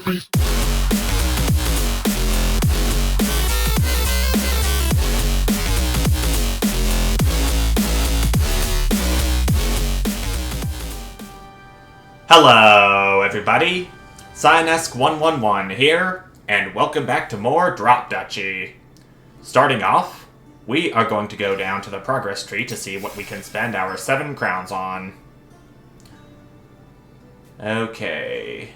Hello, everybody. Cyanesque111 here, and welcome back to more Drop Duchy. Starting off, we are going to go down to the progress tree to see what we can spend our 7 crowns on. Okay.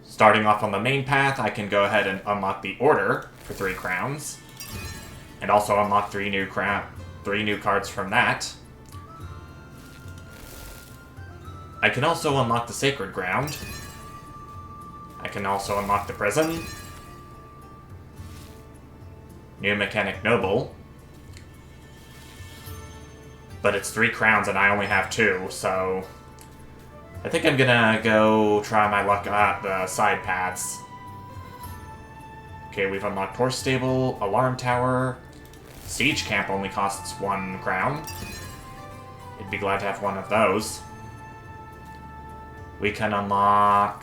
Starting off on the main path, I can go ahead and unlock the Order for 3 crowns, and also unlock 3 new cards from that. I can also unlock the Sacred Ground. I can also unlock the Prison. New Mechanic Noble. But it's 3 crowns and I only have 2, so I think I'm gonna go try my luck at the side paths. Okay, we've unlocked Horse Stable, Alarm Tower. Siege Camp only costs 1 crown. I'd be glad to have one of those. We can unlock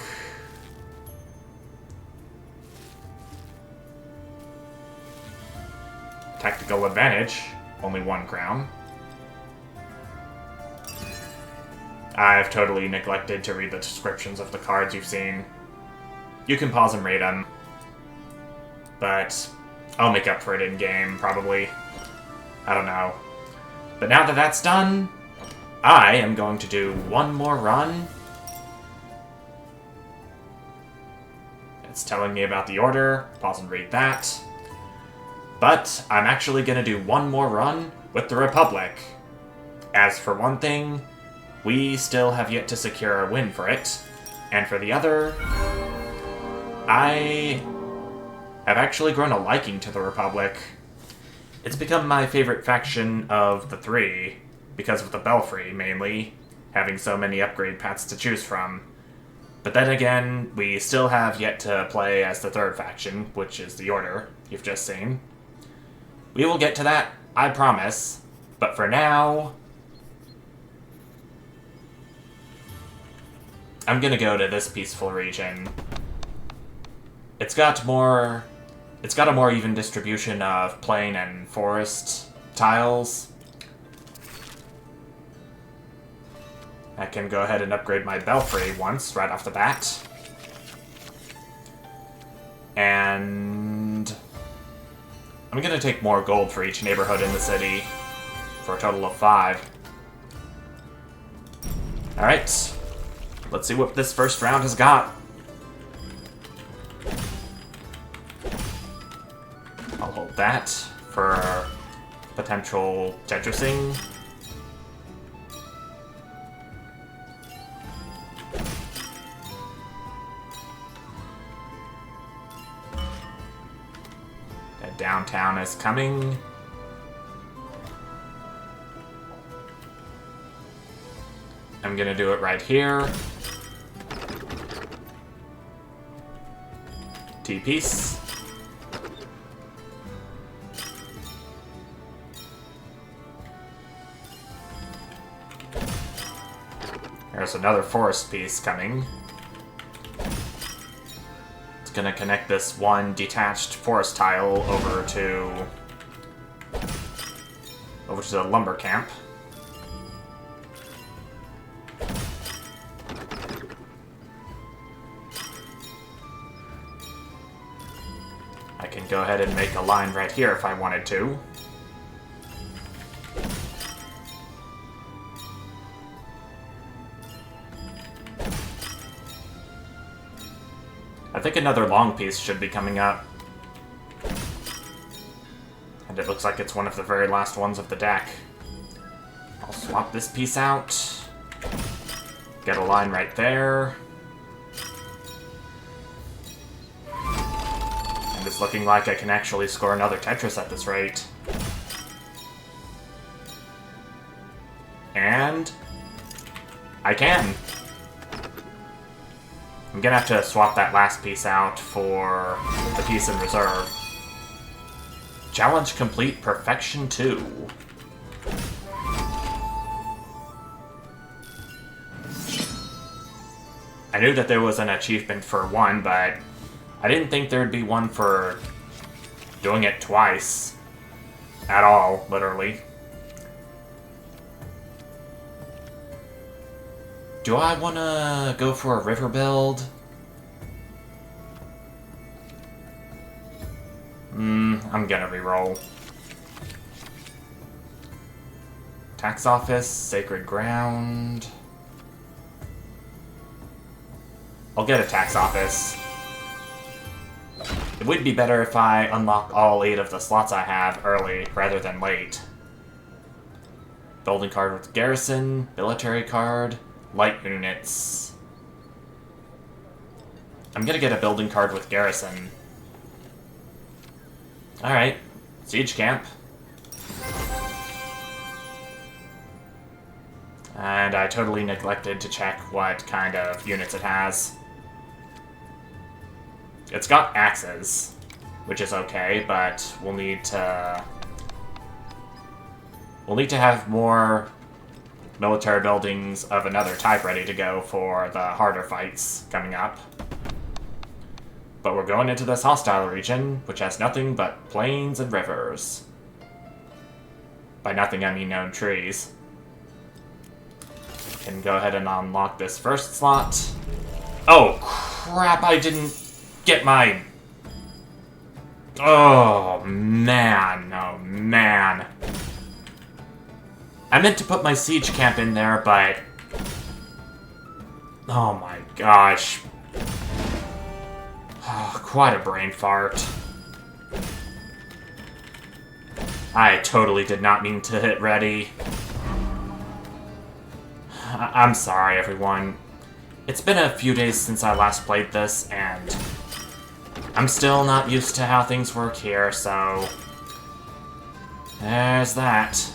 Tactical Advantage, only 1 crown. I've totally neglected to read the descriptions of the cards you've seen. You can pause and read them, but I'll make up for it in-game, probably. I don't know. But now that that's done, I am going to do one more run. It's telling me about the Order. Pause and read that. But I'm actually going to do one more run with the Republic. As for one thing, we still have yet to secure a win for it. And for the other, I have actually grown a liking to the Republic. It's become my favorite faction of the 3, because of the Belfry, mainly, having so many upgrade paths to choose from. But then again, we still have yet to play as the 3rd faction, which is the Order, you've just seen. We will get to that, I promise. But for now, I'm gonna go to this peaceful region. It's got a more even distribution of plain and forest tiles. I can go ahead and upgrade my Belfry once, right off the bat. And I'm gonna take more gold for each neighborhood in the city, for a total of 5. Alright, let's see what this first round has got. I'll hold that for potential Tetrising. Downtown is coming. I'm gonna do it right here. T-piece. There's another forest piece coming. Gonna connect this one detached forest tile over to the lumber camp. I can go ahead and make a line right here if I wanted to. I think another long piece should be coming up. And it looks like it's one of the very last ones of the deck. I'll swap this piece out. Get a line right there. And it's looking like I can actually score another Tetris at this rate. And I can. I'm gonna have to swap that last piece out for the piece in reserve. Challenge complete, Perfection 2. I knew that there was an achievement for one, but I didn't think there'd be one for doing it twice. At all, literally. Do I want to go for a river build? I'm gonna reroll. Tax office, sacred ground. I'll get a tax office. It would be better if I unlock all 8 of the slots I have early rather than late. Building card with garrison, military card, light units. I'm gonna get a building card with garrison. Alright, siege camp. And I totally neglected to check what kind of units it has. It's got axes, which is okay, but we'll need to have more military buildings of another type ready to go for the harder fights coming up. But we're going into this hostile region, which has nothing but plains and rivers. By nothing, I mean no trees. Can go ahead and unlock this first slot. Oh, crap, I didn't get my... Oh, man. Oh, man. I meant to put my siege camp in there, but... Oh my gosh. Oh, quite a brain fart. I totally did not mean to hit ready. I'm sorry, everyone. It's been a few days since I last played this, and I'm still not used to how things work here, so... There's that.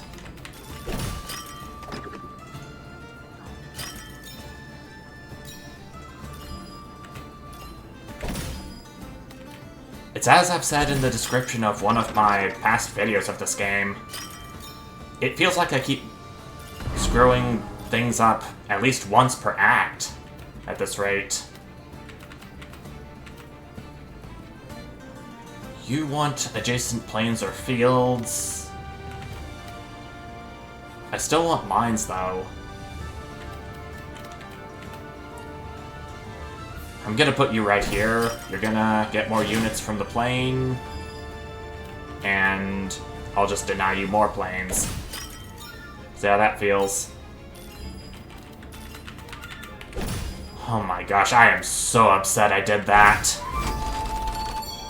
It's as I've said in the description of one of my past videos of this game. It feels like I keep screwing things up at least once per act at this rate. You want adjacent plains or fields? I still want mines, though. I'm gonna put you right here. You're gonna get more units from the plain. And I'll just deny you more plains. See how that feels. Oh my gosh, I am so upset I did that.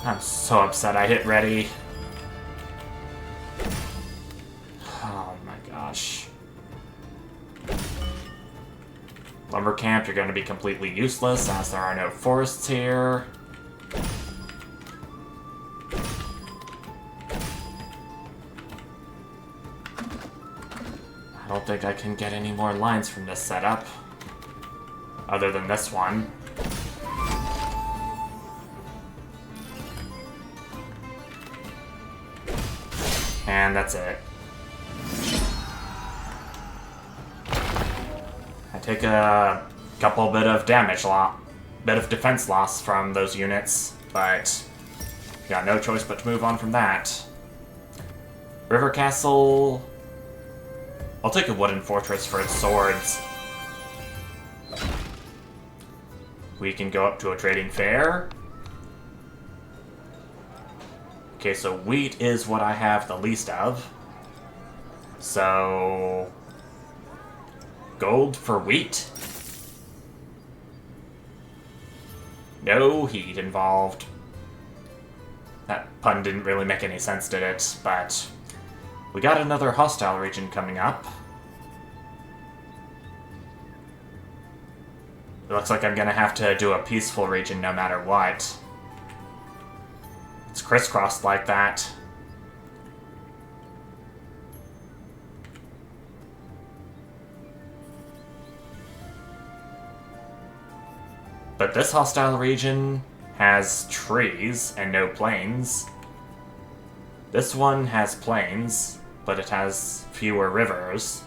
I'm so upset I hit ready. Oh my gosh. Lumber camp, you're going to be completely useless as there are no forests here. I don't think I can get any more lines from this setup. Other than this one. And that's it. I take a couple bit of defense loss from those units, but got no choice but to move on from that. River Castle. I'll take a wooden fortress for its swords. We can go up to a trading fair. Okay, so wheat is what I have the least of. So... gold for wheat? No heat involved. That pun didn't really make any sense, did it? But we got another hostile region coming up. It looks like I'm gonna have to do a peaceful region no matter what. It's crisscrossed like that. But this hostile region has trees and no plains. This one has plains, but it has fewer rivers.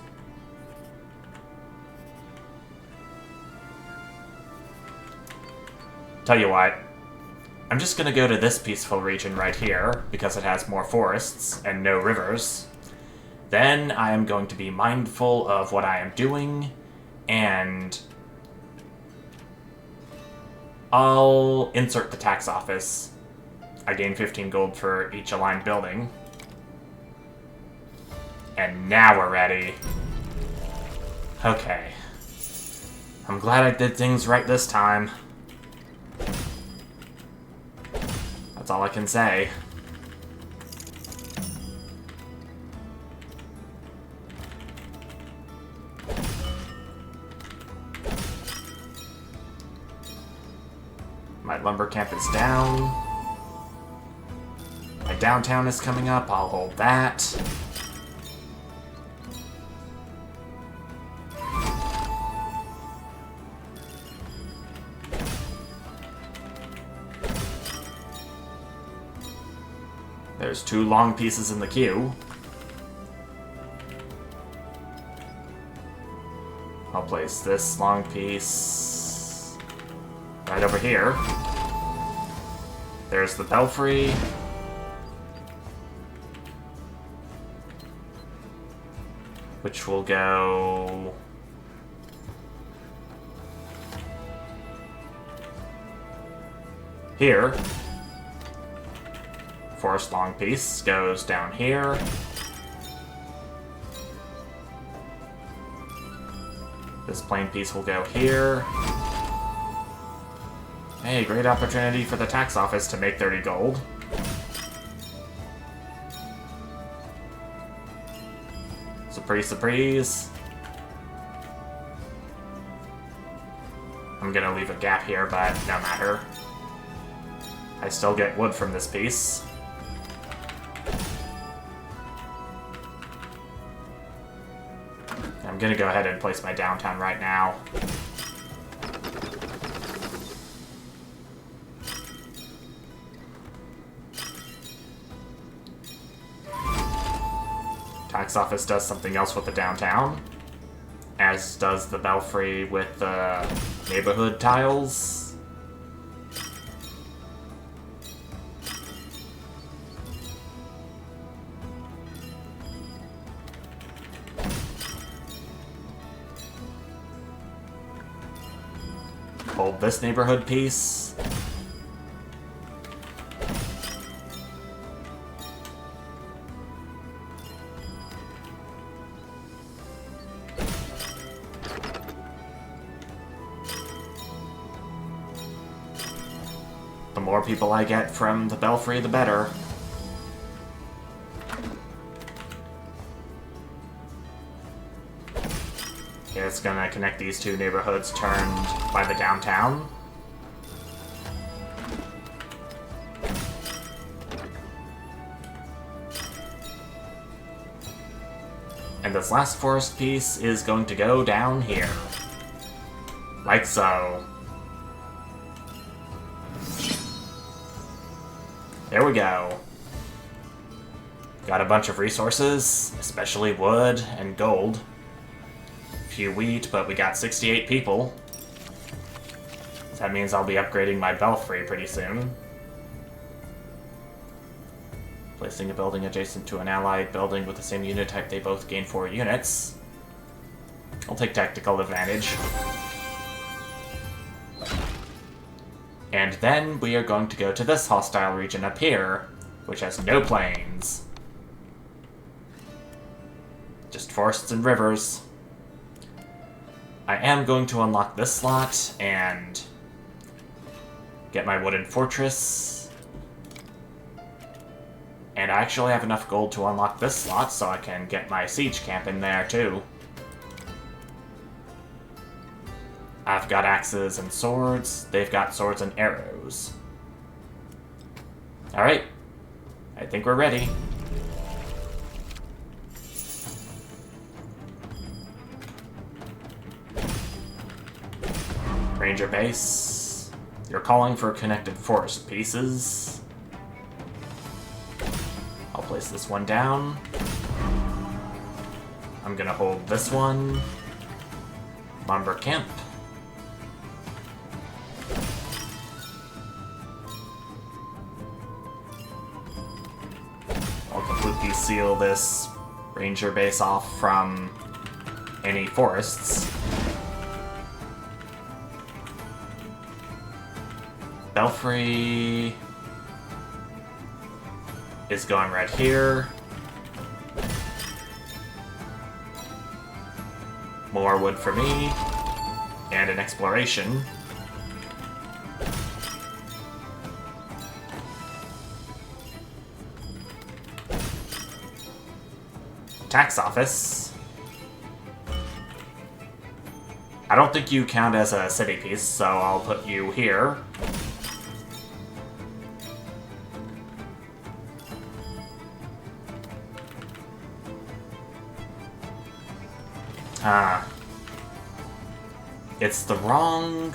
Tell you what, I'm just gonna go to this peaceful region right here, because it has more forests and no rivers. Then I am going to be mindful of what I am doing, and I'll insert the tax office. I gain 15 gold for each aligned building. And now we're ready. Okay. I'm glad I did things right this time. That's all I can say. My lumber camp is down. My downtown is coming up. I'll hold that. There's 2 long pieces in the queue. I'll place this long piece right over here. There's the belfry. Which will go here. Forest long piece goes down here. This plain piece will go here. Hey, great opportunity for the tax office to make 30 gold. Surprise, surprise. I'm gonna leave a gap here, but no matter. I still get wood from this piece. I'm gonna go ahead and place my downtown right now. Tax office does something else with the downtown, as does the belfry with the neighborhood tiles. Hold this neighborhood piece. The more people I get from the belfry, the better. Yeah, it's gonna connect these 2 neighborhoods turned by the downtown. And this last forest piece is going to go down here. Like so. There we go. Got a bunch of resources, especially wood and gold. Few wheat, but we got 68 people. So that means I'll be upgrading my belfry pretty soon. Placing a building adjacent to an allied building with the same unit type, they both gain 4 units. I'll take tactical advantage. And then we are going to go to this hostile region up here, which has no plains. Just forests and rivers. I am going to unlock this slot and get my wooden fortress. And I actually have enough gold to unlock this slot, so I can get my siege camp in there too. I've got axes and swords. They've got swords and arrows. Alright. I think we're ready. Ranger base. You're calling for connected forest pieces. I'll place this one down. I'm gonna hold this one. Lumber camp. seal this ranger base off from any forests. Belfry is going right here. More wood for me. And an exploration. Tax office. I don't think you count as a city piece, so I'll put you here. It's the wrong...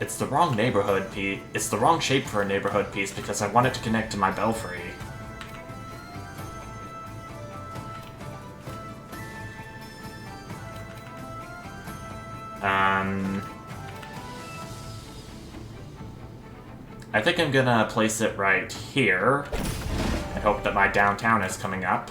It's the wrong neighborhood piece. It's the wrong shape for a neighborhood piece because I want it to connect to my belfry. I think I'm gonna place it right here and hope that my downtown is coming up.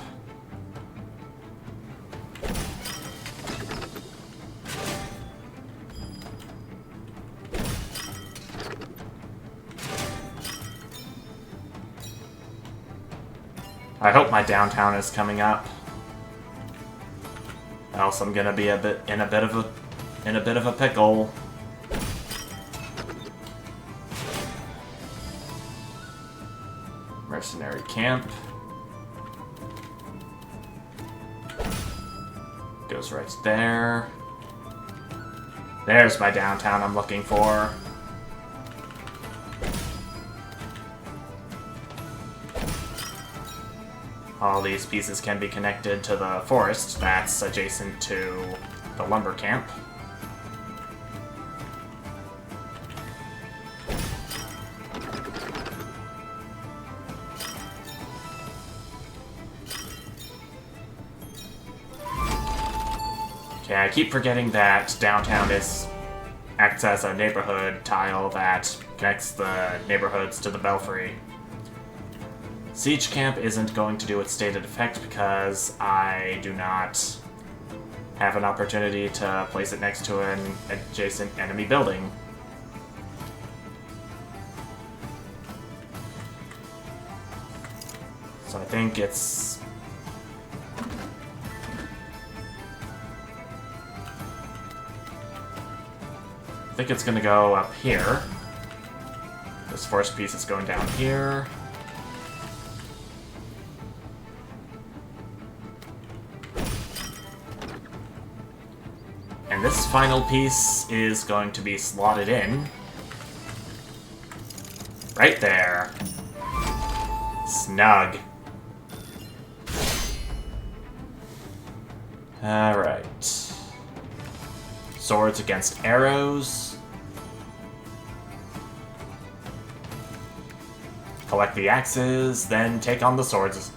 I hope my downtown is coming up. Else I'm gonna be in a bit of a pickle. Mercenary camp. Goes right there. There's my downtown I'm looking for. All these pieces can be connected to the forest that's adjacent to the lumber camp. Okay, I keep forgetting that downtown acts as a neighborhood tile that connects the neighborhoods to the belfry. Siege camp isn't going to do its stated effect because I do not have an opportunity to place it next to an adjacent enemy building. So I think it's... I think it's gonna go up here. This first piece is going down here. And this final piece is going to be slotted in. Right there. Snug. Alright. Swords against arrows. Collect the axes, then take on the swords.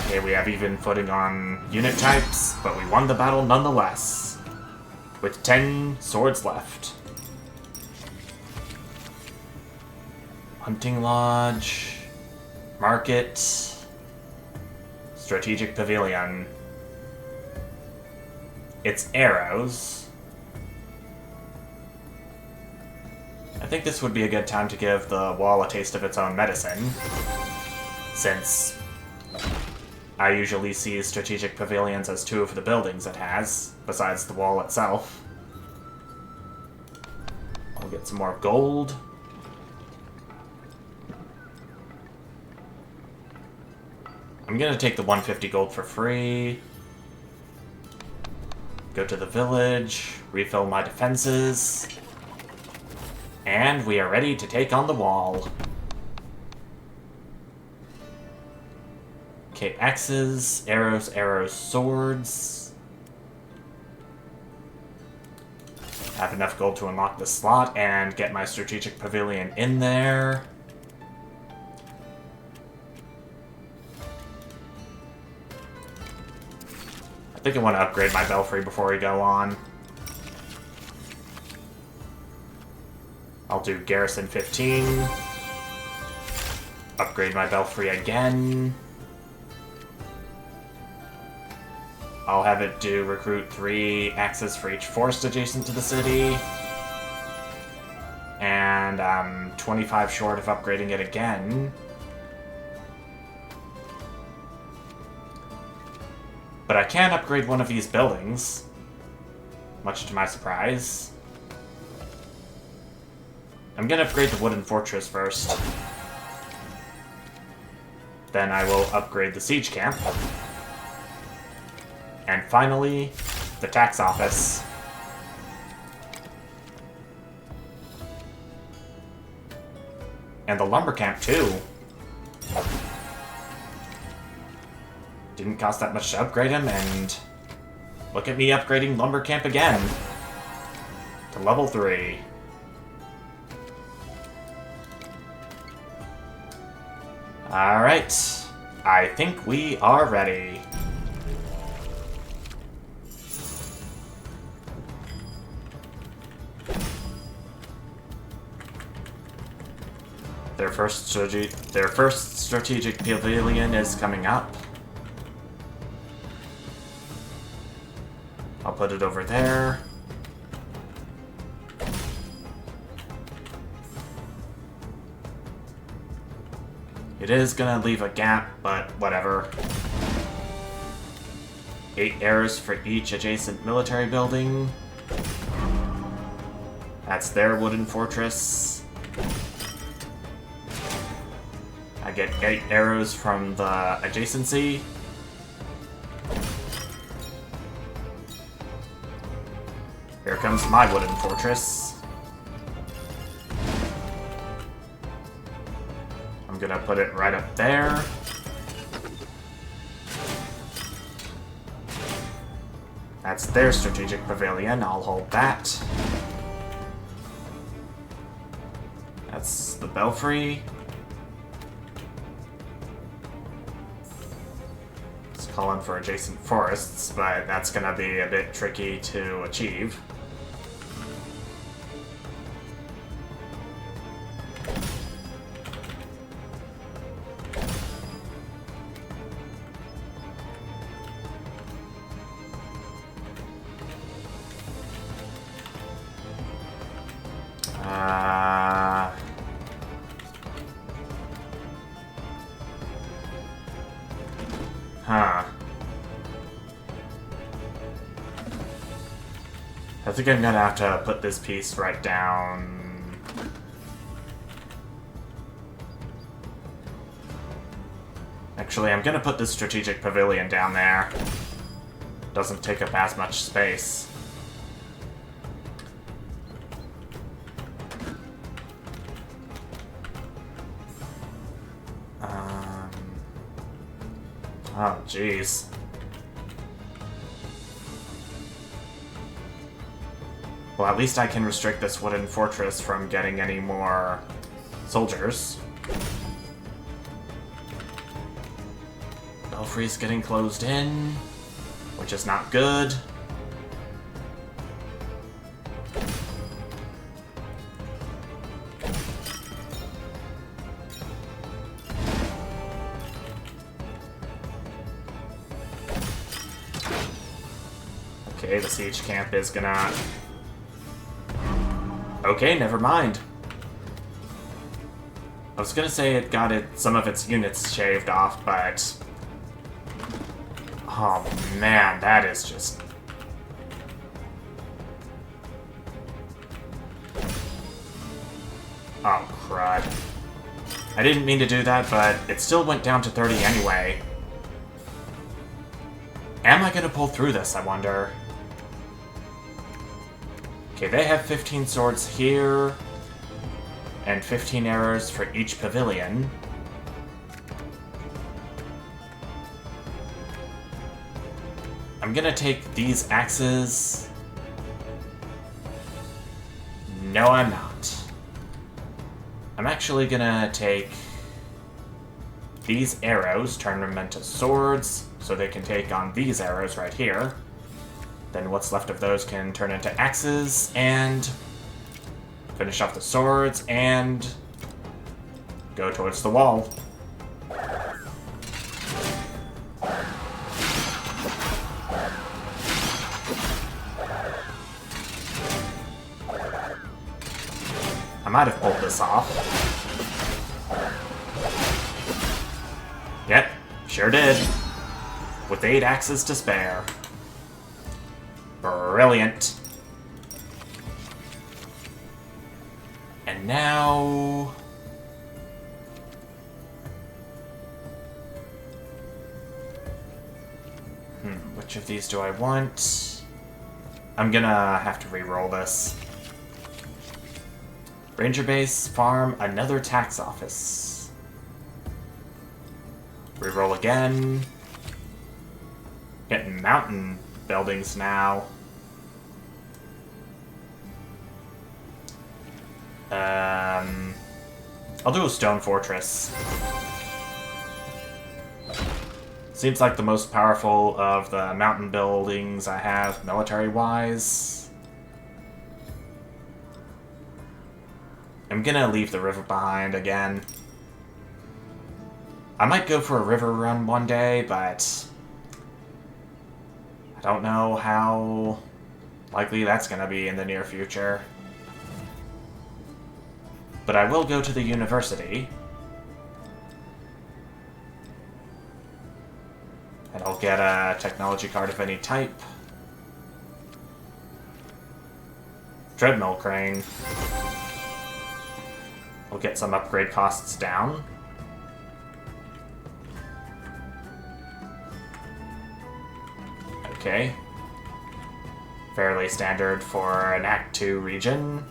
Okay, we have even footing on unit types, but we won the battle nonetheless. With 10 swords left. Hunting Lodge. Market. Strategic Pavilion. It's arrows. I think this would be a good time to give the wall a taste of its own medicine, since I usually see strategic pavilions as two of the buildings it has, besides the wall itself. I'll get some more gold. I'm gonna take the 150 gold for free. Go to the village, refill my defenses. And we are ready to take on the wall. Okay, axes, arrows, swords. Have enough gold to unlock the slot and get my strategic pavilion in there. I think I want to upgrade my belfry before we go on. I'll do Garrison 15. Upgrade my Belfry again. I'll have it do recruit 3 axes for each forest adjacent to the city. And I'm 25 short of upgrading it again. But I can upgrade one of these buildings, much to my surprise. I'm gonna upgrade the wooden fortress first. Then I will upgrade the siege camp. And finally, the tax office. And the lumber camp, too. Didn't cost that much to upgrade him, and look at me upgrading lumber camp again. To level 3. Alright. I think we are ready. Their first strategic pavilion is coming up. I'll put it over there. It is gonna leave a gap, but whatever. 8 arrows for each adjacent military building. That's their wooden fortress. I get 8 arrows from the adjacency. Here comes my wooden fortress. I'm gonna put it right up there. That's their strategic pavilion. I'll hold that. That's the belfry. It's calling for adjacent forests, but that's gonna be a bit tricky to achieve. I think I'm gonna have to put this piece right down. Actually, I'm gonna put this strategic pavilion down there. Doesn't take up as much space. Oh, jeez. Well, at least I can restrict this wooden fortress from getting any more soldiers. Belfry's getting closed in, which is not good. Okay, the siege camp is gonna... Okay, never mind. I was gonna say it got some of its units shaved off, but... Oh man, that is just... Oh, crud. I didn't mean to do that, but it still went down to 30 anyway. Am I gonna pull through this, I wonder? Okay, they have 15 swords here, and 15 arrows for each pavilion. I'm gonna take these axes. No, I'm not. I'm actually gonna take these arrows, turn them into swords, so they can take on these arrows right here. Then what's left of those can turn into axes, and Finish off the swords and go towards the wall. I might have pulled this off. Yep, sure did. With 8 axes to spare. Brilliant. And now... which of these do I want? I'm gonna have to re-roll this. Ranger base, farm, another tax office. Reroll again. Getting mountain buildings now. I'll do a stone fortress. Seems like the most powerful of the mountain buildings I have military-wise. I'm gonna leave the river behind again. I might go for a river run one day, but I don't know how likely that's gonna be in the near future. But I will go to the university. And I'll get a technology card of any type. Treadmill crane. We'll get some upgrade costs down. Okay. Fairly standard for an Act 2 region.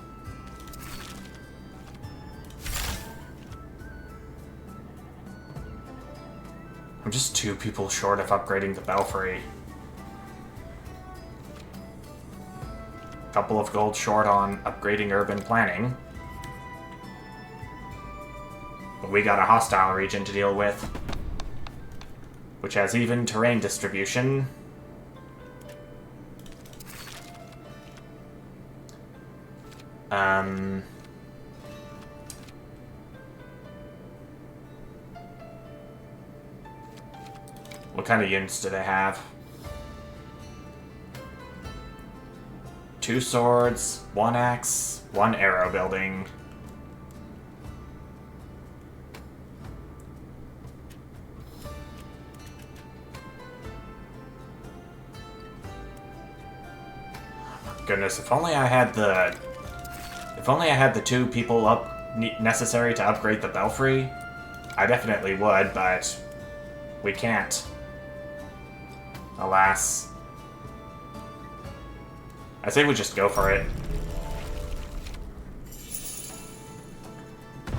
I'm just 2 people short of upgrading the Belfry. Couple of gold short on upgrading urban planning. But we got a hostile region to deal with, which has even terrain distribution. What kind of units do they have? 2 swords, 1 axe, 1 arrow building. Goodness, if only I had the 2 people necessary to upgrade the Belfry, I definitely would, but we can't. Alas. I say we just go for it.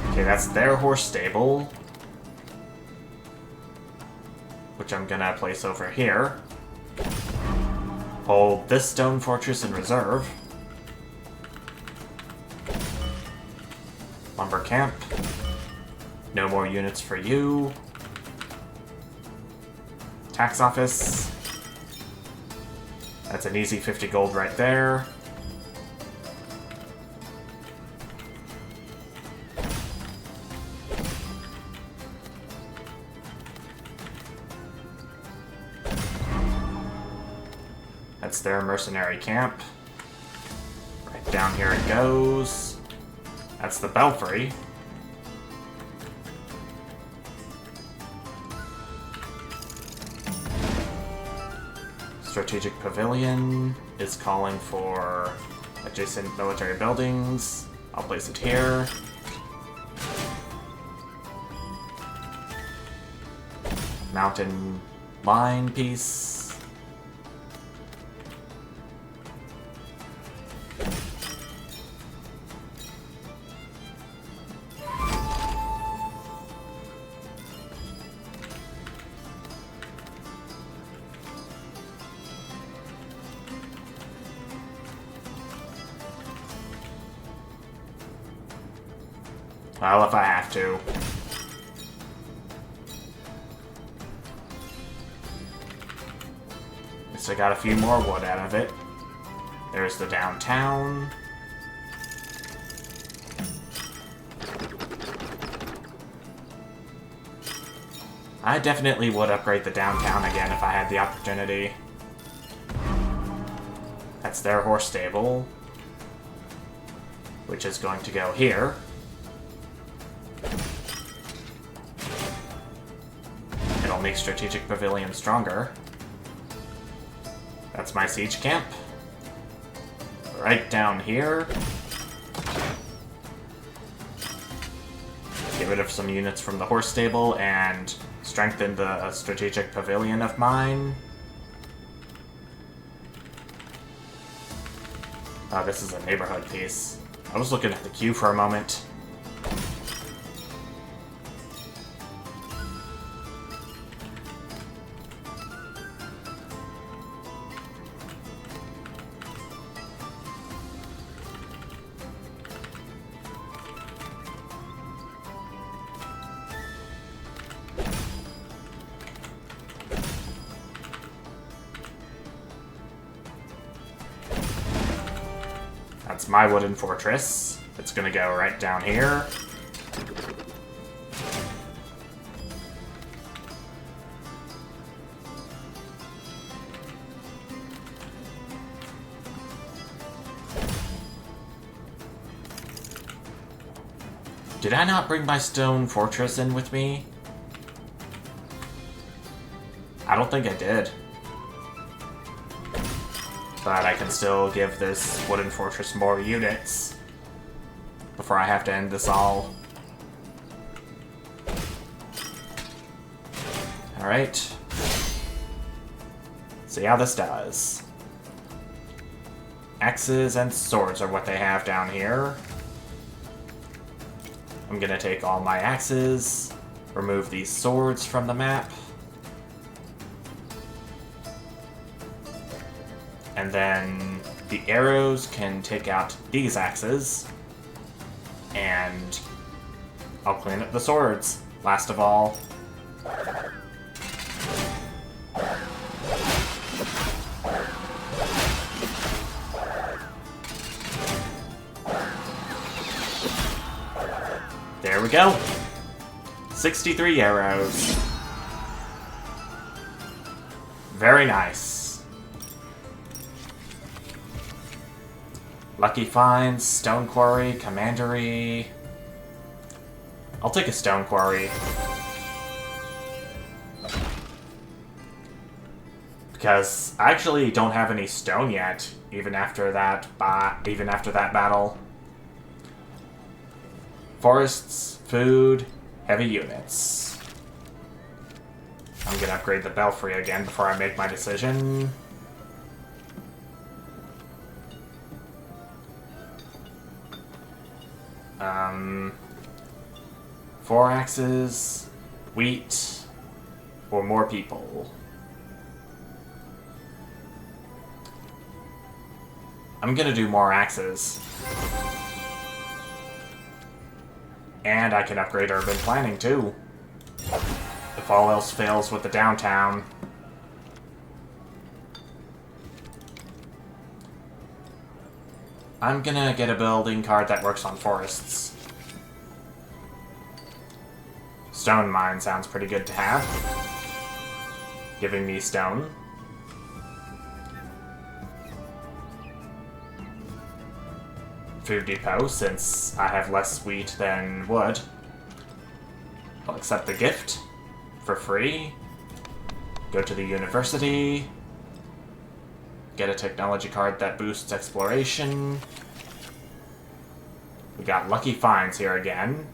Okay, that's their horse stable, which I'm gonna place over here. Hold this stone fortress in reserve. Lumber camp. No more units for you. Tax office. That's an easy 50 gold right there. That's their mercenary camp. Right down here it goes. That's the Belfry. Strategic Pavilion is calling for adjacent military buildings. I'll place it here. Mountain line piece. Well, if I have to. At least I got a few more wood out of it. There's the downtown. I definitely would upgrade the downtown again if I had the opportunity. That's their horse stable, which is going to go here. It'll make Strategic Pavilion stronger. That's my siege camp. Right down here. Get rid of some units from the horse stable and strengthen the Strategic Pavilion of mine. This is a neighborhood piece. I was looking at the queue for a moment. That's my wooden fortress. It's gonna go right down here. Did I not bring my stone fortress in with me? I don't think I did. But I can still give this wooden fortress more units before I have to end this all. Alright. See how this does. Axes and swords are what they have down here. I'm gonna take all my axes, remove these swords from the map. And then the arrows can take out these axes. And I'll clean up the swords, last of all. There we go. 63 arrows. Very nice. Lucky finds, stone quarry, commandery. I'll take a stone quarry. Because I actually don't have any stone yet, even after that battle. Forests, food, heavy units. I'm gonna upgrade the belfry again before I make my decision. Four axes, wheat, or more people. I'm gonna do more axes. And I can upgrade urban planning too. If all else fails with the downtown. I'm gonna get a building card that works on forests. Stone mine sounds pretty good to have. Giving me stone. Food depot, since I have less wheat than wood. I'll accept the gift for free. Go to the university. Get a technology card that boosts exploration. We got lucky finds here again.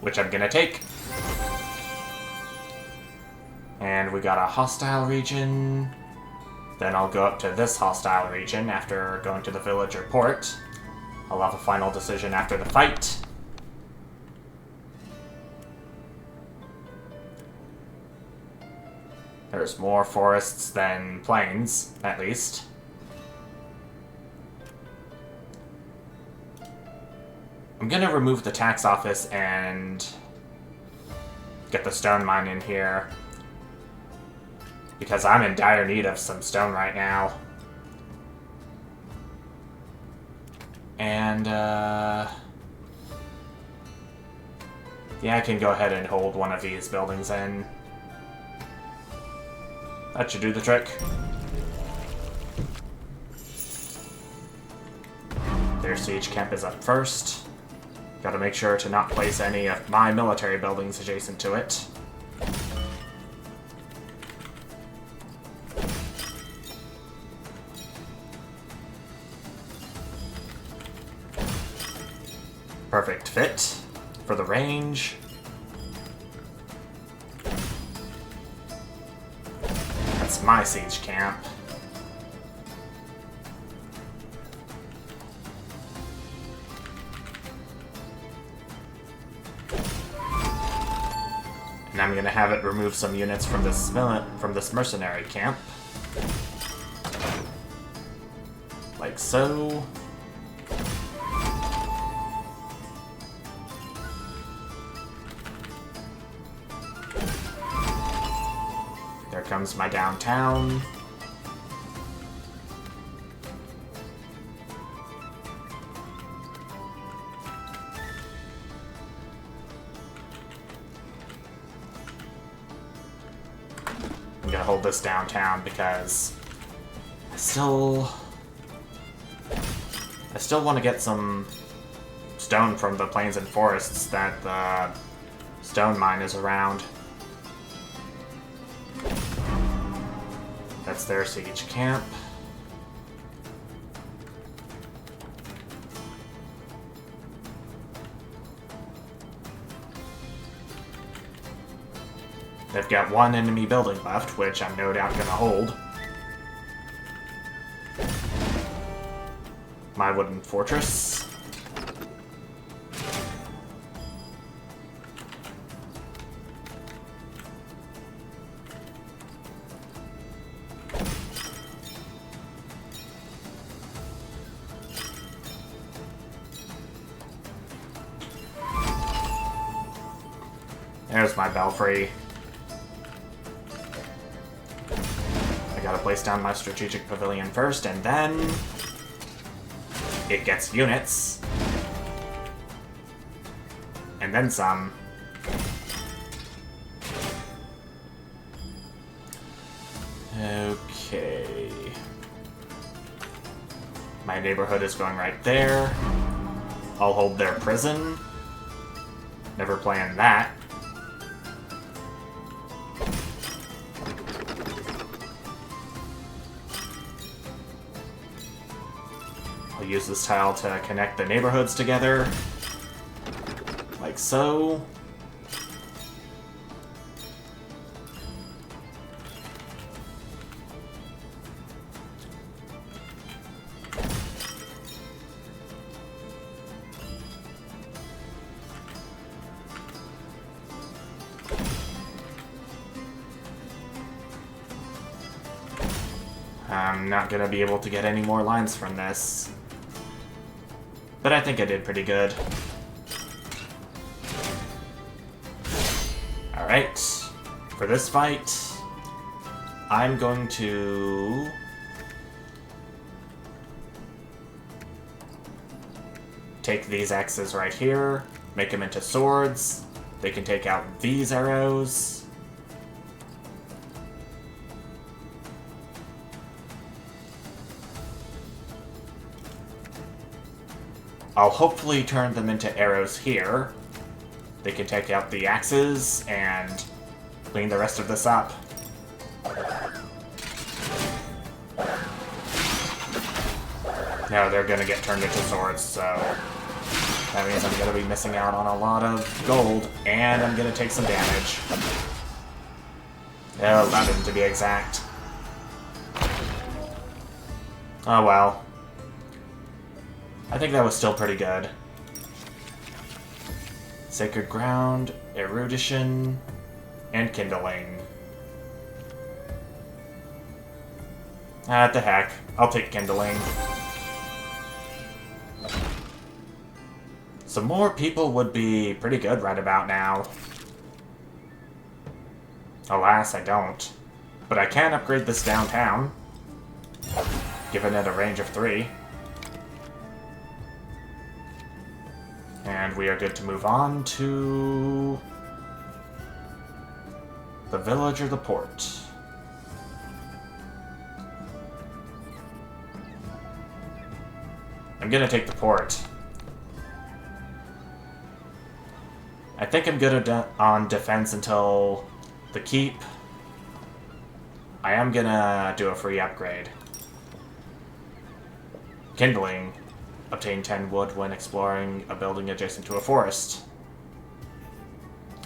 Which I'm gonna take. And we got a hostile region. Then I'll go up to this hostile region after going to the village or port. I'll have a final decision after the fight. There's more forests than plains, at least. I'm gonna remove the tax office and get the stone mine in here. Because I'm in dire need of some stone right now. And, Yeah, I can go ahead and hold one of these buildings in. That should do the trick. Their siege camp is up first. Gotta make sure to not place any of my military buildings adjacent to it. Perfect fit for the range. That's my siege camp. And I'm gonna have it remove some units from this mercenary camp. Like so. There comes my downtown. I'm gonna hold this downtown because I still want to get some stone from the plains and forests that the stone mine is around. That's their siege camp. They've got one enemy building left, which I'm no doubt gonna hold. My wooden fortress. There's my belfry. I gotta place down my strategic pavilion first, and then it gets units. And then some. Okay. My neighborhood is going right there. I'll hold their prison. Never planned that. I'll use this tile to connect the neighborhoods together. Like so. I'm not gonna be able to get any more lines from this. But I think I did pretty good. Alright. For this fight, I'm going to take these axes right here, make them into swords. They can take out these arrows. I'll hopefully turn them into arrows here. They can take out the axes and clean the rest of this up. No, they're gonna get turned into swords, so that means I'm gonna be missing out on a lot of gold, and I'm gonna take some damage. 11 to be exact. Oh well. I think that was still pretty good. Sacred Ground, Erudition, and Kindling. What the heck. I'll take Kindling. Some more people would be pretty good right about now. Alas, I don't. But I can upgrade this downtown, given it a range of 3. And we are good to move on to the village or the port. I'm gonna take the port. I think I'm good on defense until the keep. I am gonna do a free upgrade. Kindling. Obtain 10 wood when exploring a building adjacent to a forest.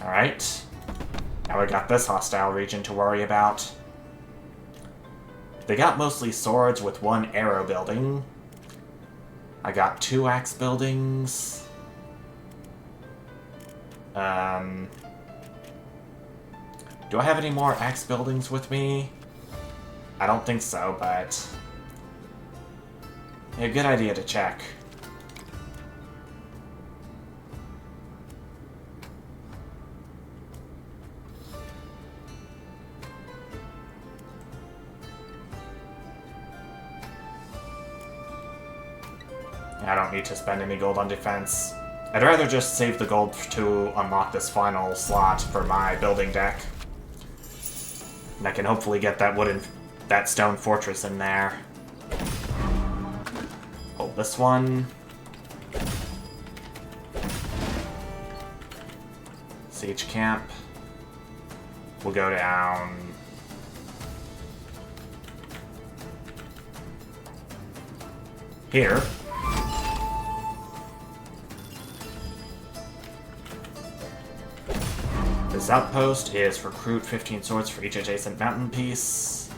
Alright. Now we got this hostile region to worry about. They got mostly swords with 1 arrow building. I got 2 axe buildings. Do I have any more axe buildings with me? I don't think so, but... yeah, good idea to check. I don't need to spend any gold on defense. I'd rather just save the gold to unlock this final slot for my building deck. And I can hopefully get that stone fortress in there. Hold this one. Siege camp. We'll go down here. This outpost is recruit 15 swords for each adjacent mountain piece.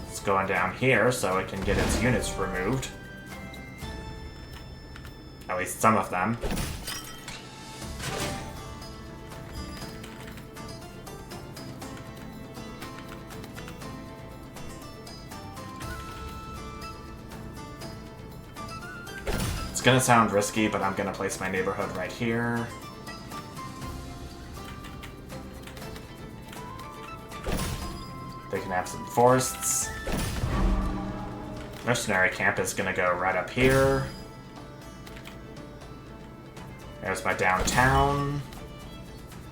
It's going down here so it can get its units removed. At least some of them. It's gonna sound risky, but I'm gonna place my neighborhood right here. They can have some forests. Mercenary camp is gonna go right up here. There's my downtown,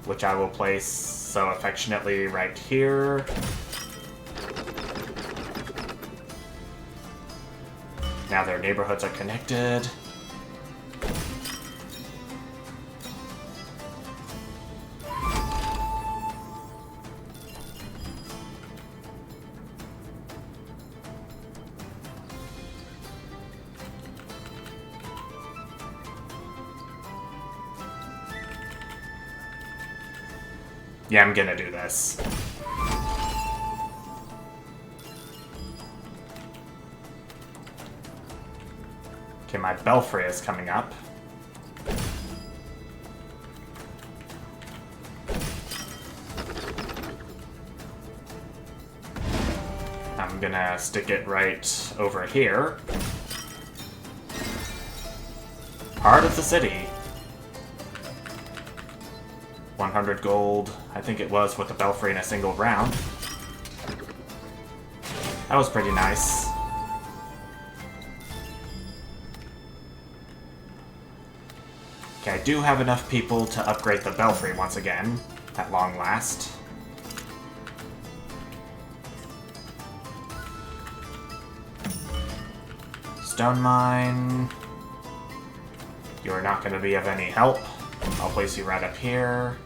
which I will place so affectionately right here. Now their neighborhoods are connected. Yeah, I'm gonna do this. Okay, my belfry is coming up. I'm gonna stick it right over here. Heart of the city. 100 gold, I think it was, with the belfry in a single round. That was pretty nice. Okay, I do have enough people to upgrade the belfry once again, at long last. Stone mine. You are not going to be of any help. I'll place you right up here.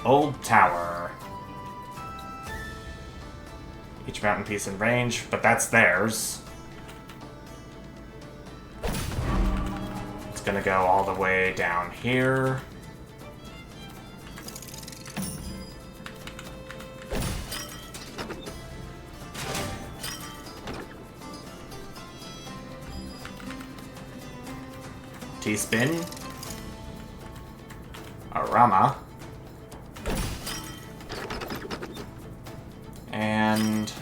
Old tower. Each mountain piece in range, but that's theirs. It's gonna go all the way down here. T-spin. Arama. And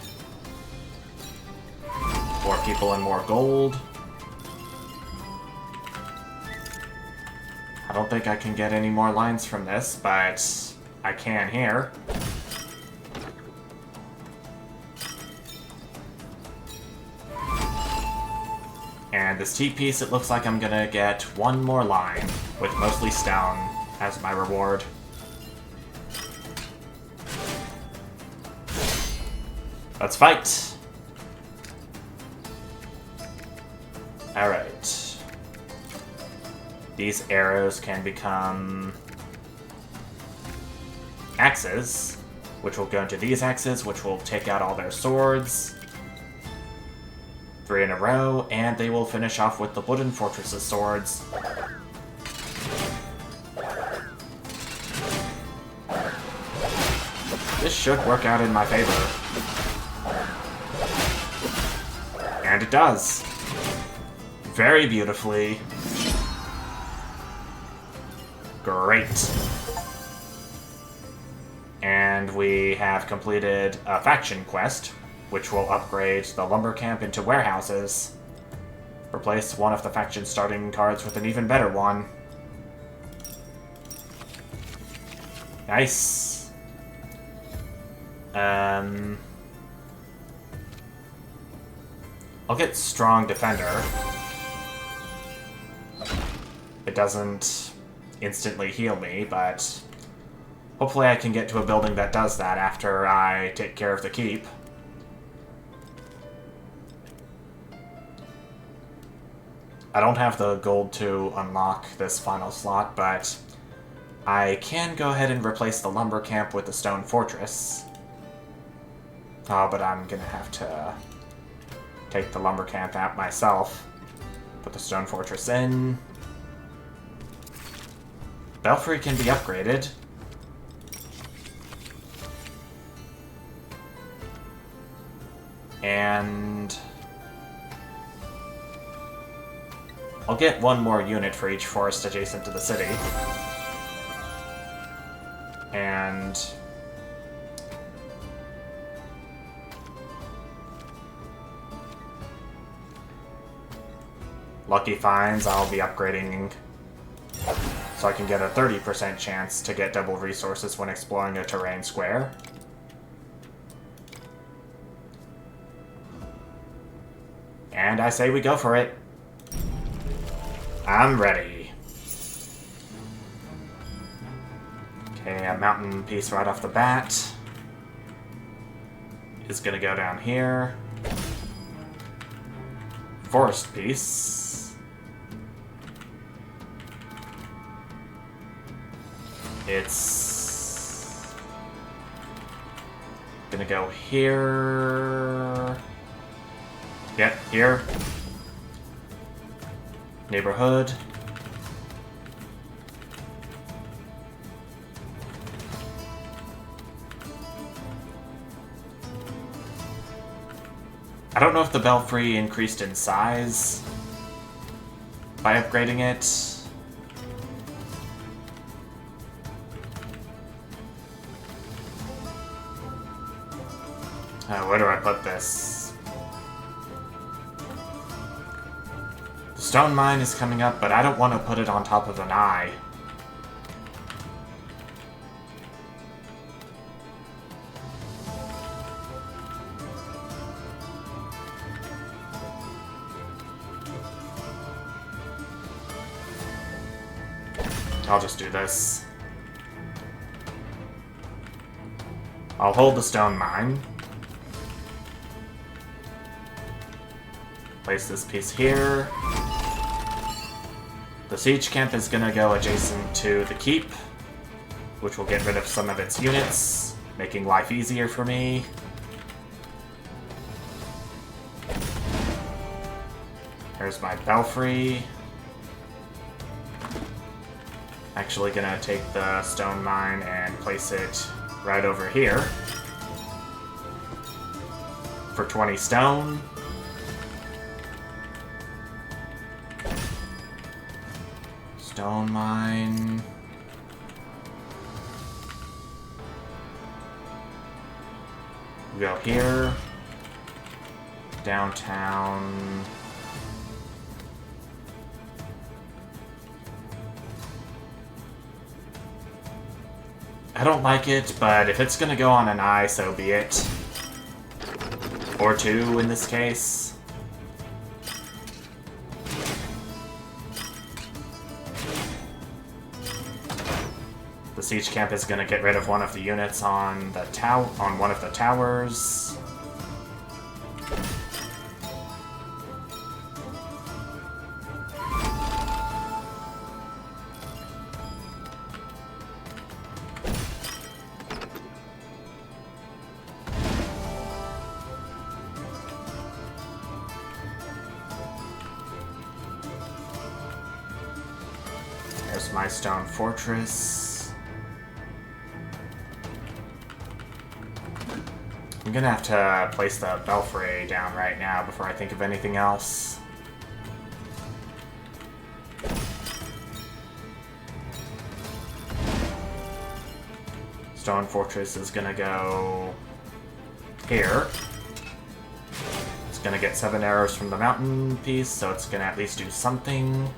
more people and more gold. I don't think I can get any more lines from this, but I can here. And And this T-piece, it looks like I'm gonna get one more line, with mostly stone as my reward. Let's fight! Alright. These arrows can become axes, which will go into these axes, which will take out all their swords. 3 in a row, and they will finish off with the Wooden Fortress's swords. This should work out in my favor. And it does. Very beautifully. Great. And we have completed a faction quest, which will upgrade the lumber camp into warehouses. Replace one of the faction starting cards with an even better one. Nice. I'll get Strong Defender. It doesn't instantly heal me, but hopefully I can get to a building that does that after I take care of the keep. I don't have the gold to unlock this final slot, but I can go ahead and replace the lumber camp with the stone fortress. Oh, but I'm gonna have to take the lumber camp out myself. Put the stone fortress in. Belfry can be upgraded. And I'll get one more unit for each forest adjacent to the city. And Lucky Finds I'll be upgrading so I can get a 30% chance to get double resources when exploring a terrain square. And I say we go for it. I'm ready. Okay, a mountain piece right off the bat is gonna go down here. Forest piece. It's gonna go here. Yep, here. Neighborhood. I don't know if the Belfry increased in size by upgrading it. Where do I put this? The stone mine is coming up, but I don't want to put it on top of an eye. I'll just do this. I'll hold the stone mine. Place this piece here. The siege camp is gonna go adjacent to the keep, which will get rid of some of its units, making life easier for me. Here's my belfry. Actually gonna take the stone mine and place it right over here for 20 stone. Stone mine. We go here. Downtown. I don't like it, but if it's gonna go on an eye, so be it. Or two in this case. The siege camp is gonna get rid of one of the units on the on one of the towers. There's my stone fortress. I'm gonna have to place the belfry down right now before I think of anything else. Stone fortress is gonna go here. It's gonna get 7 arrows from the mountain piece, so it's gonna at least do something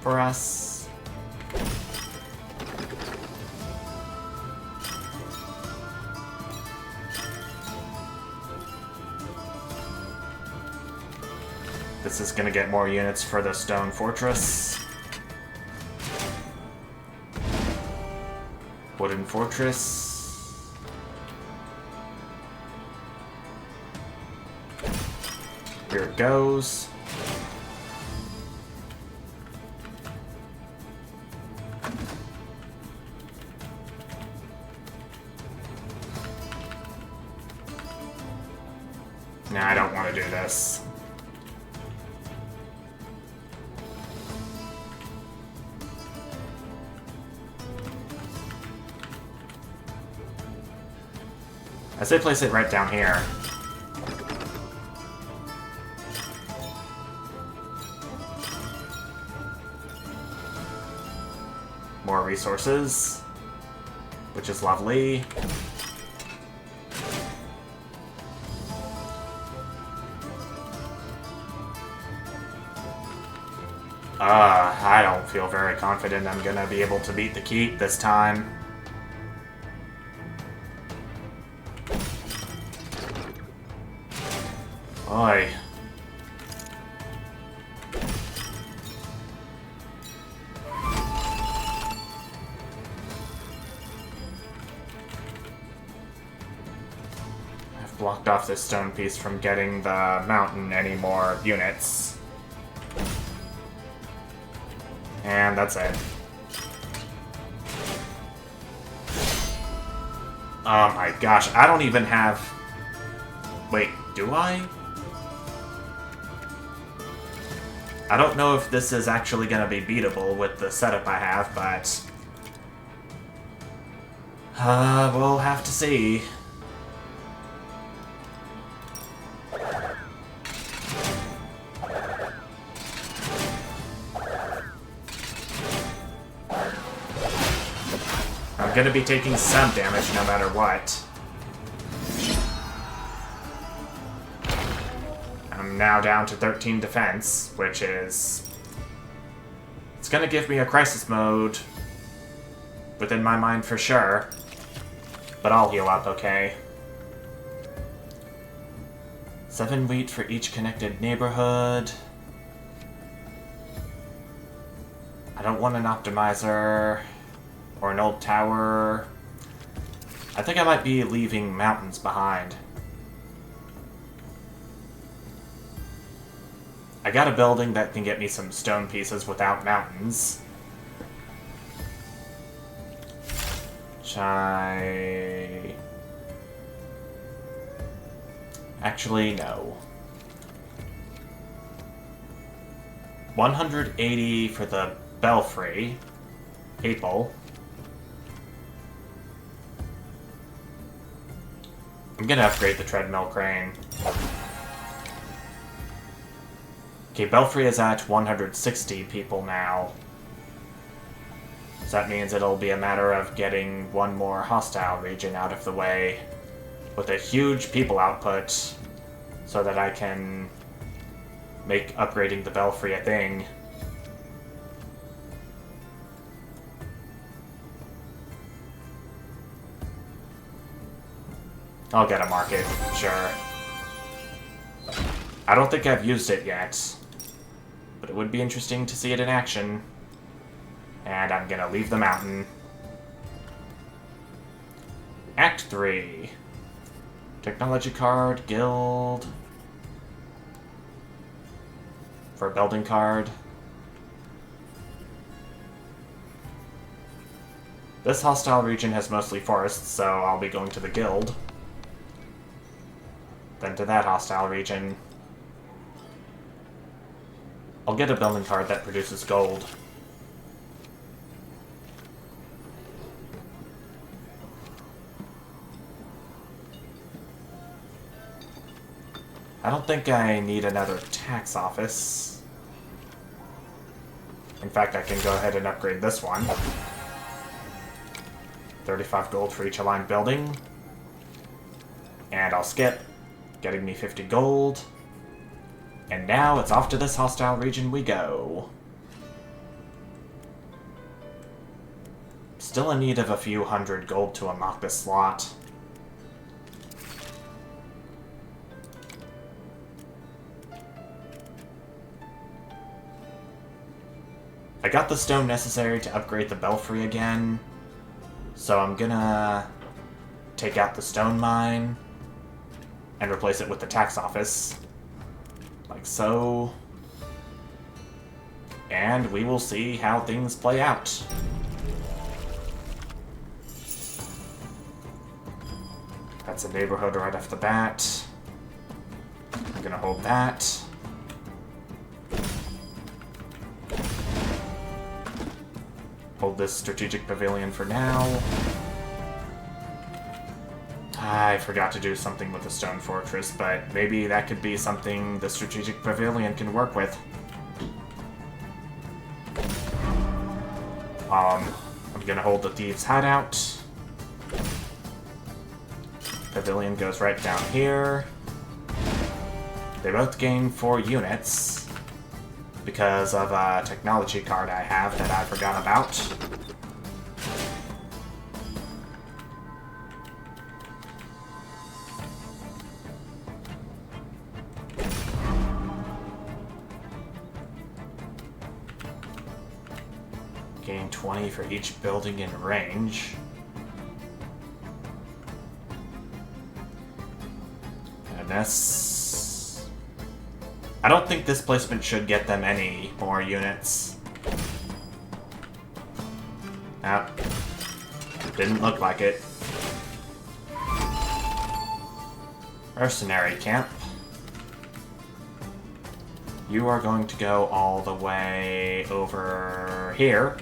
for us. This is gonna get more units for the stone fortress. Wooden fortress. Here it goes. Nah, I don't want to do this. I say place it right down here. More resources, which is lovely. I don't feel very confident I'm gonna be able to beat the keep this time. Oi. I've blocked off this stone piece from getting the mountain any more units. And that's it. Oh my gosh, I don't even have... Wait, do I? I don't know if this is actually going to be beatable with the setup I have, but... we'll have to see. I'm going to be taking some damage no matter what. I'm now down to 13 defense, which is... It's gonna give me a crisis mode within my mind for sure. But I'll heal up, okay? 7 wheat for each connected neighborhood. I don't want an optimizer or an old tower. I think I might be leaving mountains behind. I got a building that can get me some stone pieces without mountains. Should I... Actually, no. 180 for the belfry. People. I'm gonna upgrade the treadmill crane. Okay, belfry is at 160 people now. So that means it'll be a matter of getting one more hostile region out of the way with a huge people output so that I can make upgrading the belfry a thing. I'll get a market, sure. I don't think I've used it yet, but it would be interesting to see it in action. And I'm gonna leave the mountain. 3. Technology card, guild. For a building card. This hostile region has mostly forests, so I'll be going to the guild. Then to that hostile region. I'll get a building card that produces gold. I don't think I need another tax office. In fact, I can go ahead and upgrade this one. 35 gold for each aligned building. And I'll skip, getting me 50 gold. And now it's off to this hostile region we go. Still in need of a few hundred gold to unlock this slot. I got the stone necessary to upgrade the belfry again, so I'm gonna take out the stone mine and replace it with the tax office, like so, and we will see how things play out. That's a neighborhood right off the bat. I'm gonna hold that. Hold this strategic pavilion for now. I forgot to do something with the stone fortress, but maybe that could be something the strategic pavilion can work with. I'm gonna hold the thieves' hideout. Pavilion goes right down here. They both gain 4 units. Because of a technology card I have that I forgot about. Gain 20 for each building in range. And this... I don't think this placement should get them any more units. Nope. Didn't look like it. Mercenary camp. You are going to go all the way over here.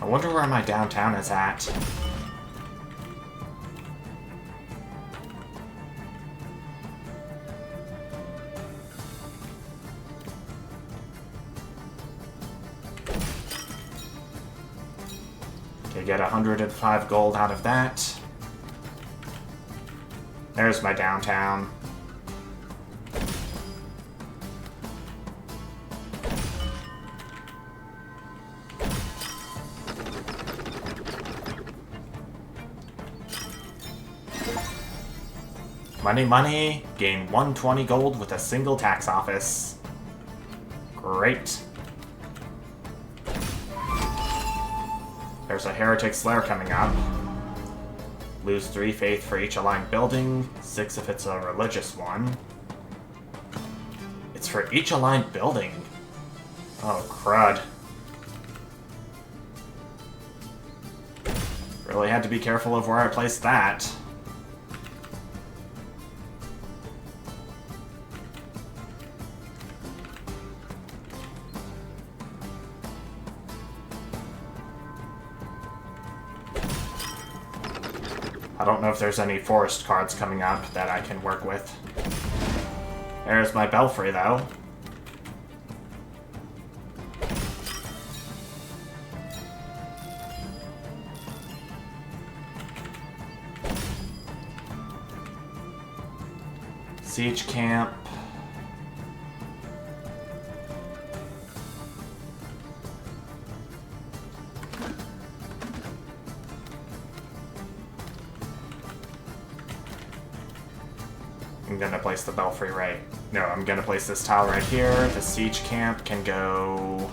I wonder where my downtown is at. Okay, get 105 gold out of that. There's my downtown. Money, money. Gain 120 gold with a single tax office. Great. There's a heretic slayer coming up. Lose 3 faith for each aligned building, 6 if it's a religious one. It's for each aligned building. Oh, crud. Really had to be careful of where I placed that. I don't know if there's any forest cards coming up that I can work with. There's my belfry, though. Siege camp. I'm gonna place the belfry right... No, I'm gonna place this tile right here. The siege camp can go...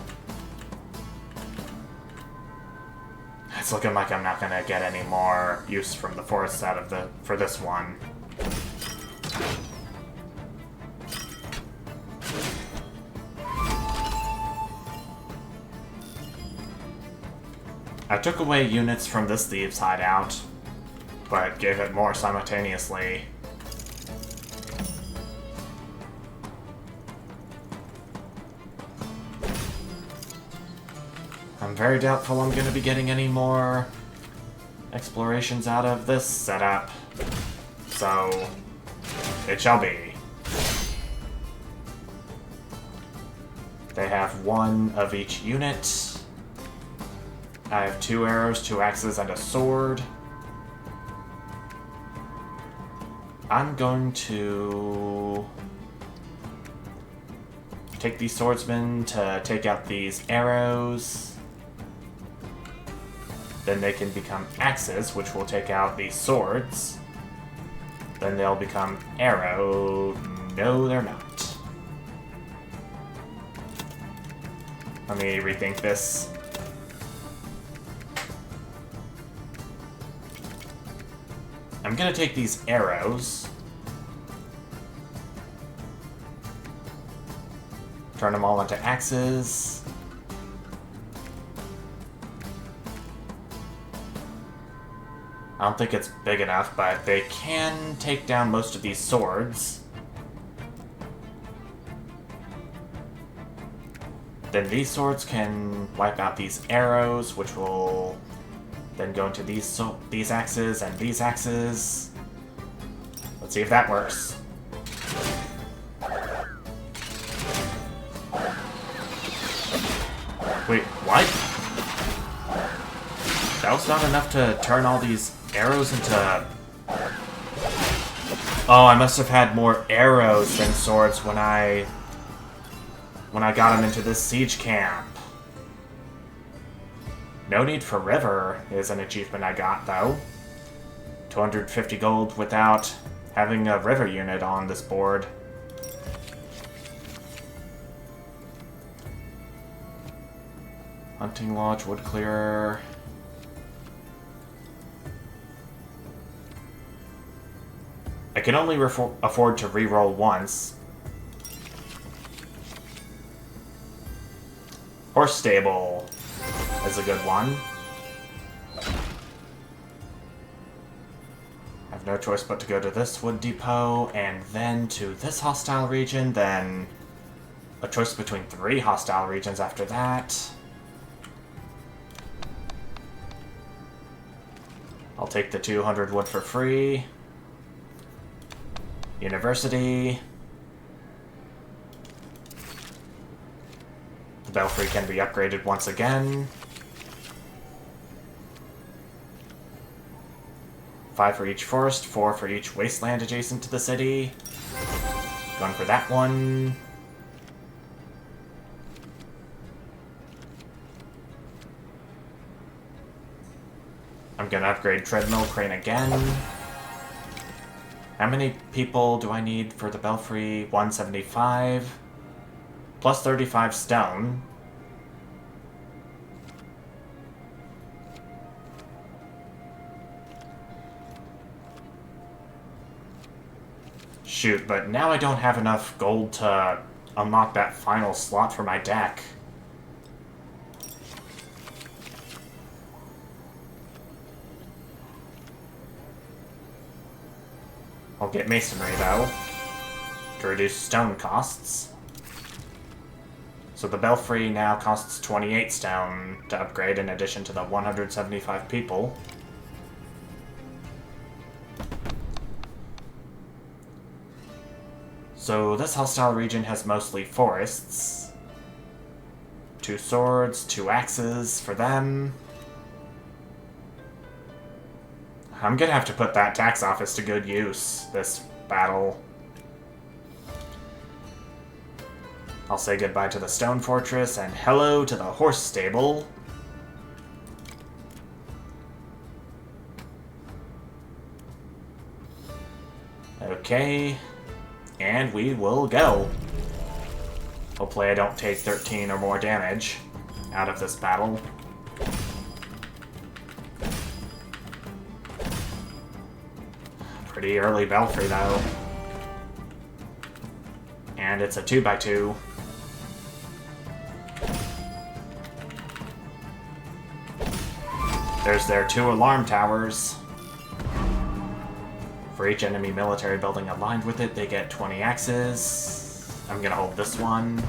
It's looking like I'm not gonna get any more use from the forest out of for this one. I took away units from this thieves' hideout, but gave it more simultaneously. I'm very doubtful I'm going to be getting any more explorations out of this setup, so it shall be. They have one of each unit. I have 2 arrows, 2 axes, and a sword. I'm going to take these swordsmen to take out these arrows. Then they can become axes, which will take out these swords. Then they'll become arrow... No, they're not. Let me rethink this. I'm gonna take these arrows, turn them all into axes. I don't think it's big enough, but they can take down most of these swords. Then these swords can wipe out these arrows, which will then go into these axes and these axes. Let's see if that works. Wait, what? That was not enough to turn all these arrows into... Oh, I must have had more arrows than swords when I got them into this siege camp. No Need for River is an achievement I got, though. 250 gold without having a river unit on this board. Hunting Lodge, Wood Clearer. I can only afford to reroll once. Horse Stable is a good one. I have no choice but to go to this wood depot and then to this hostile region, then a choice between 3 hostile regions after that. I'll take the 200 wood for free. University. The belfry can be upgraded once again. 5 for each forest, 4 for each wasteland adjacent to the city. Going for that one. I'm gonna upgrade Treadmill Crane again. How many people do I need for the belfry? 175. Plus 35 stone. Shoot, but now I don't have enough gold to unlock that final slot for my deck. I'll get masonry, though, to reduce stone costs. So the belfry now costs 28 stone to upgrade in addition to the 175 people. So this hostile region has mostly forests. 2 swords, 2 axes for them. I'm gonna have to put that tax office to good use this battle. I'll say goodbye to the stone fortress and hello to the horse stable. Okay. And we will go. Hopefully I don't take 13 or more damage out of this battle. Pretty early Belfry, though. And it's a 2x2. There's their 2 alarm towers. For each enemy military building aligned with it, they get 20 axes. I'm gonna hold this one.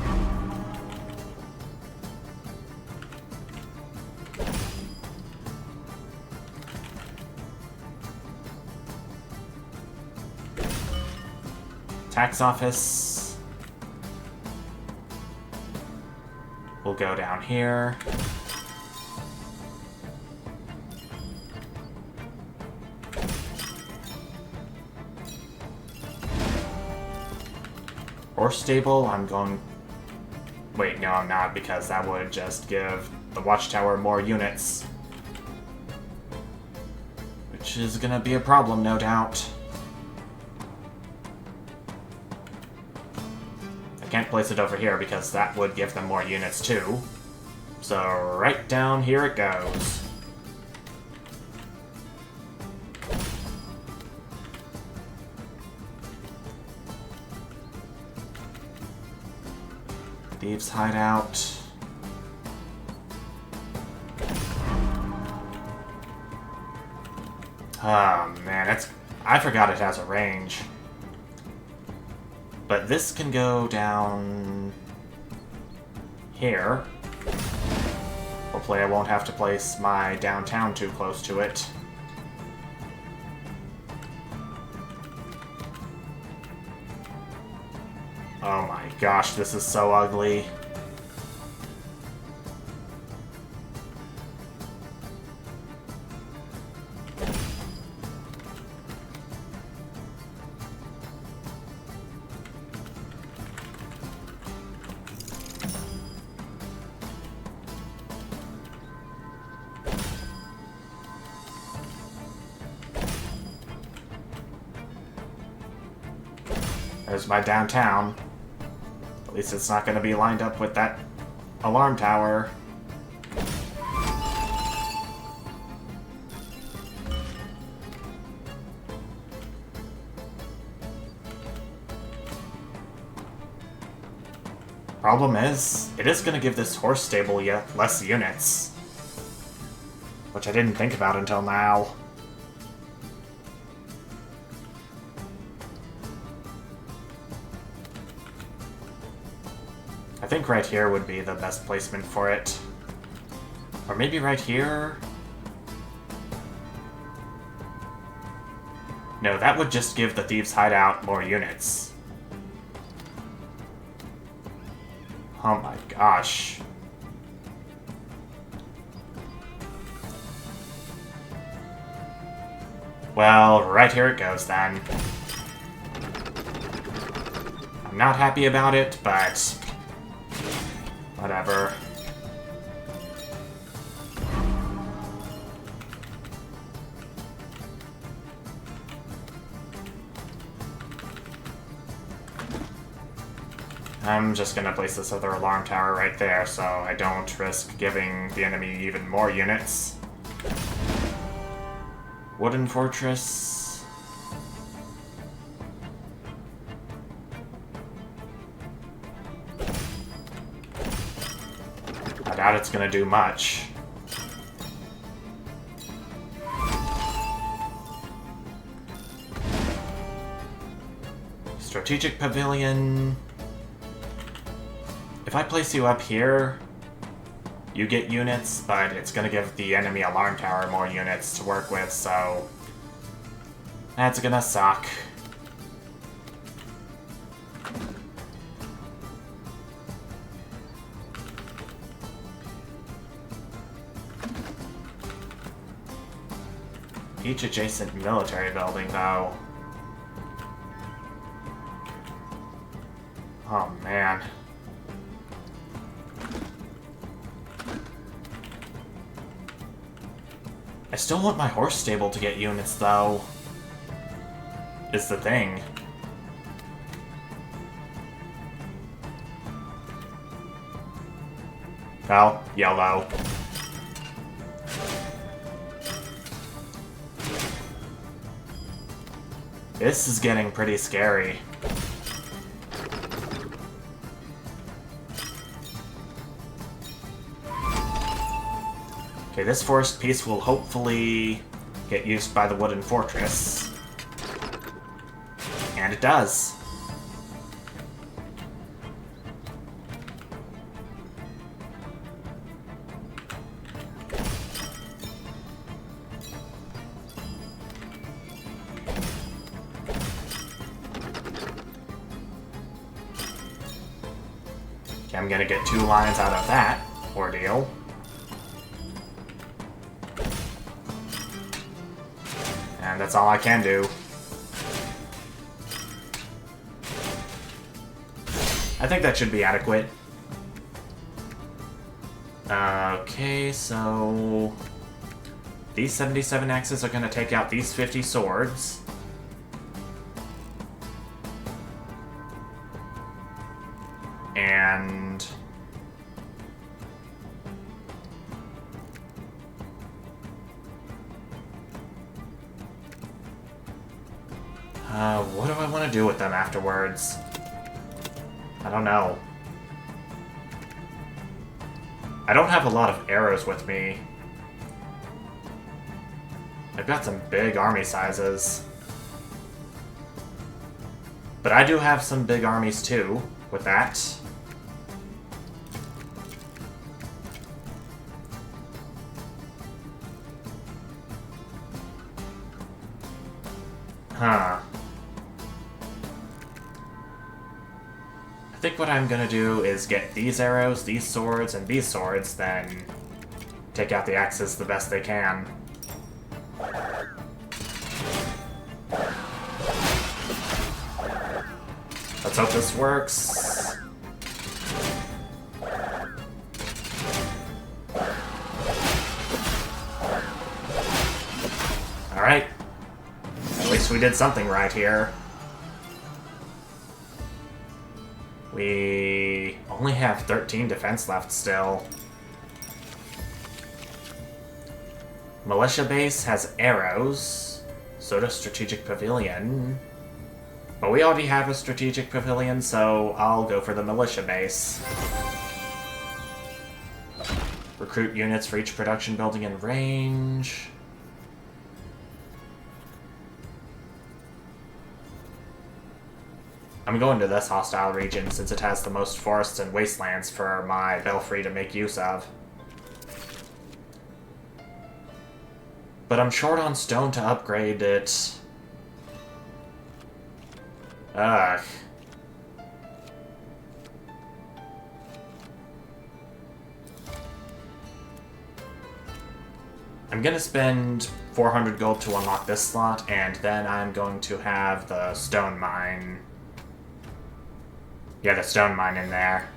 Tax office. We'll go down here. Horse stable, I'm going... Wait, no, I'm not, because that would just give the watchtower more units. Which is gonna be a problem, no doubt. I can't place it over here because that would give them more units too. So right down here it goes. Thieves' hideout. Oh man, I forgot it has a range. But this can go down here. Hopefully I won't have to place my downtown too close to it. Oh my gosh, this is so ugly. There's my downtown. At least it's not going to be lined up with that alarm tower. Problem is, it is going to give this horse stable less units. Which I didn't think about until now. I think right here would be the best placement for it. Or maybe right here? No, that would just give the Thieves' Hideout more units. Oh my gosh. Well, right here it goes then. I'm not happy about it, but... whatever. I'm just gonna place this other alarm tower right there so I don't risk giving the enemy even more units. Wooden fortress. I doubt it's gonna do much. Strategic pavilion. If I place you up here, you get units, but it's gonna give the enemy alarm tower more units to work with, so that's gonna suck. Each adjacent military building, though. Oh, man. I still want my horse stable to get units, though. Is the thing. Well, yellow. This is getting pretty scary. Okay, this forest piece will hopefully get used by the wooden fortress. And it does. Okay, I'm gonna get 2 lines out of that ordeal. And that's all I can do. I think that should be adequate. Okay, so... these 77 axes are gonna take out these 50 swords. And... what do I want to do with them afterwards? I don't know. I don't have a lot of arrows with me. I've got some big army sizes. But I do have some big armies too, with that. Huh. I think what I'm gonna do is get these arrows, these swords, and these swords, then take out the axes the best they can. Let's hope this works. Alright. At least we did something right here. We only have 13 defense left still. Militia base has arrows. So does strategic pavilion. But we already have a strategic pavilion, so I'll go for the militia base. Recruit units for each production building in range. I'm going to this hostile region since it has the most forests and wastelands for my belfry to make use of. But I'm short on stone to upgrade it. Ugh. I'm gonna spend 400 gold to unlock this slot, and then I'm going to have the stone mine. Yeah, the stone mine in there.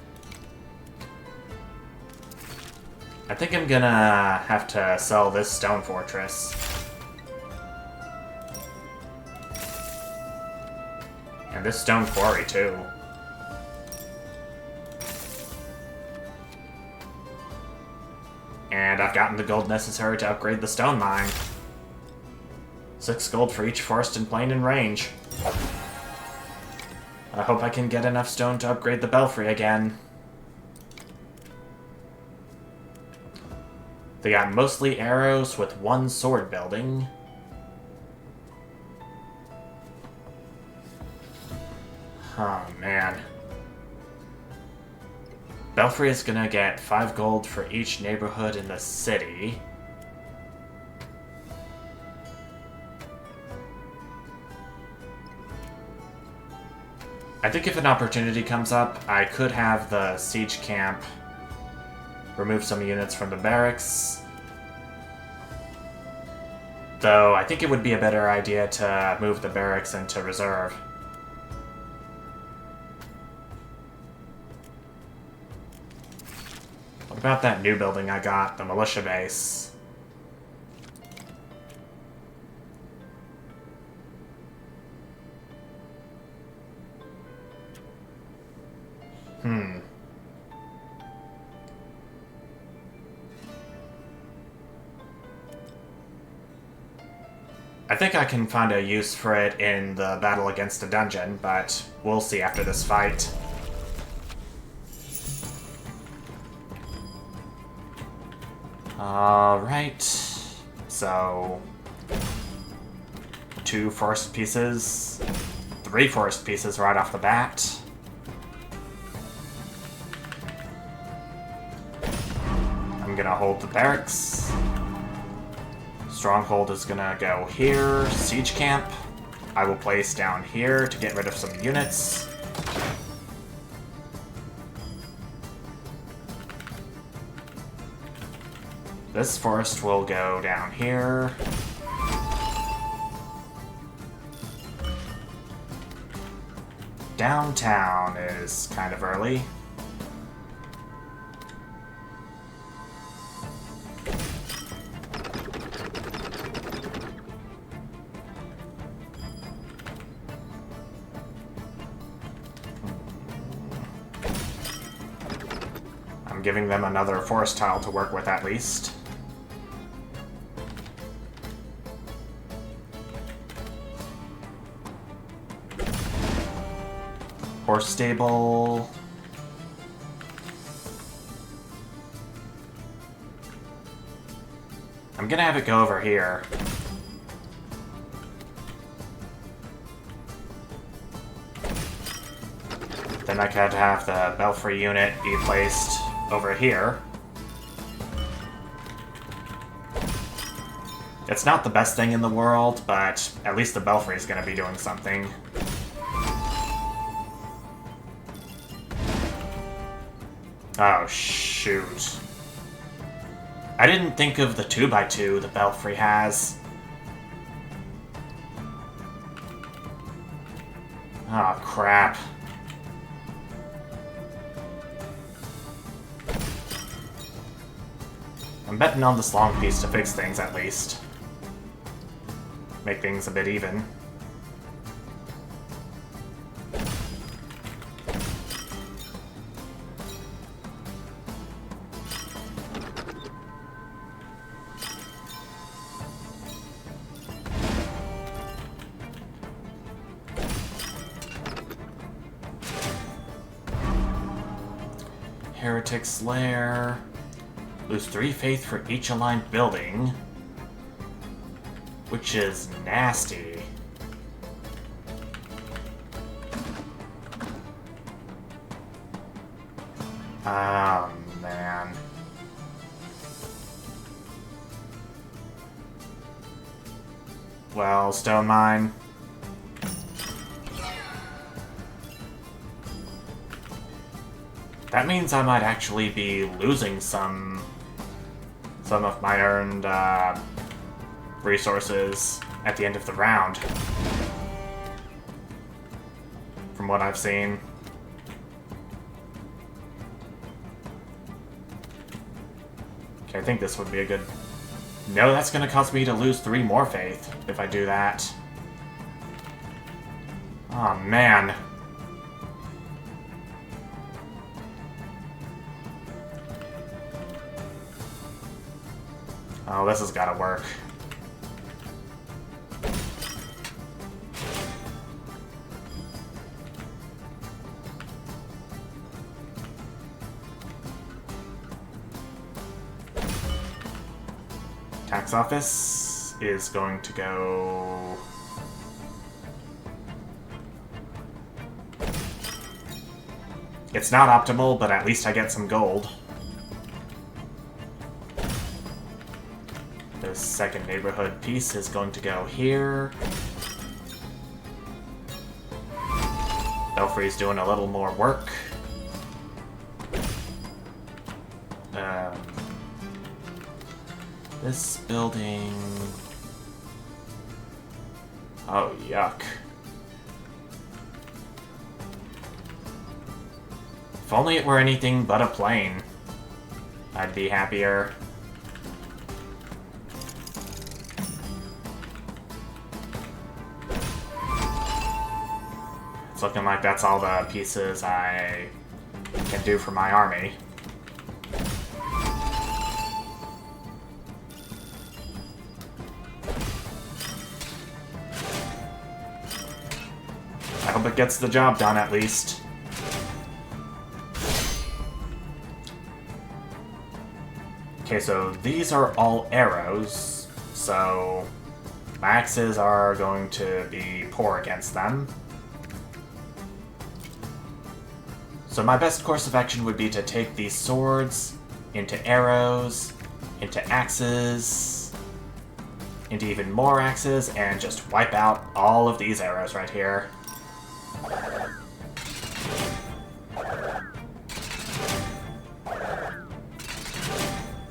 I think I'm gonna have to sell this stone fortress. And this stone quarry, too. And I've gotten the gold necessary to upgrade the stone mine. 6 gold for each forest and plain in range. I hope I can get enough stone to upgrade the belfry again. They got mostly arrows with 1 sword building. Oh, man. Belfry is gonna get 5 gold for each neighborhood in the city. I think if an opportunity comes up, I could have the siege camp remove some units from the barracks. Though, I think it would be a better idea to move the barracks into reserve. What about that new building I got, the militia base? I think I can find a use for it in the battle against a dungeon, but we'll see after this fight. Alright. So... 2 forest pieces. 3 forest pieces right off the bat. I'm gonna hold the barracks. Stronghold is gonna go here. Siege camp, I will place down here to get rid of some units. This forest will go down here. Downtown is kind of early. I'm giving them another forest tile to work with at least. Horse stable. I'm gonna have it go over here. Then I could have the belfry unit be placed over here. It's not the best thing in the world, but at least the belfry is gonna be doing something. Oh, shoot. I didn't think of the 2x2 the belfry has. Oh, crap. I'm betting on this long piece to fix things, at least. Make things a bit even. Heretic's Lair. Lose 3 faith for each aligned building. Which is nasty. Oh, man. Well, stone mine. That means I might actually be losing some of my earned resources at the end of the round. From what I've seen. Okay, I think this would be a good... No, that's gonna cause me to lose 3 more faith if I do that. Oh, man. Oh, this has gotta work. Tax office is going to go... It's not optimal, but at least I get some gold. The second neighborhood piece is going to go here. Belfry's doing a little more work. This building... Oh, yuck. If only it were anything but a plane, I'd be happier. It's looking like that's all the pieces I can do for my army. Hope it gets the job done, at least. Okay, so these are all arrows, so my axes are going to be poor against them. So my best course of action would be to take these swords into arrows, into axes, into even more axes, and just wipe out all of these arrows right here.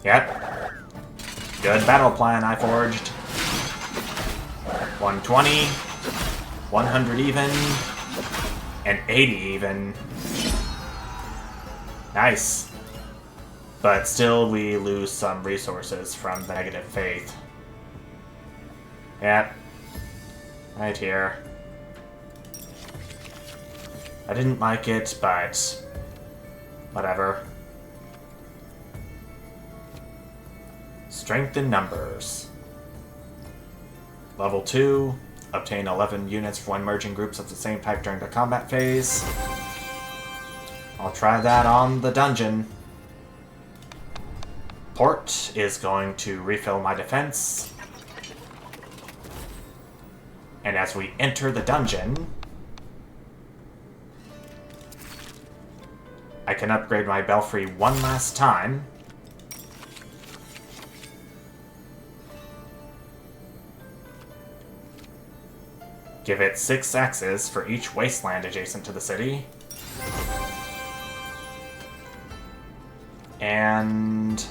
Yep. Good battle plan I forged. 120, 100 even, and 80 even. Nice. But still, we lose some resources from the negative faith. Yep. Right here. I didn't like it, but whatever. Strength in numbers. Level 2. Obtain 11 units for when merging groups of the same type during the combat phase. I'll try that on the dungeon. Port is going to refill my defense. And as we enter the dungeon, I can upgrade my belfry one last time. Give it 6 axes for each wasteland adjacent to the city. And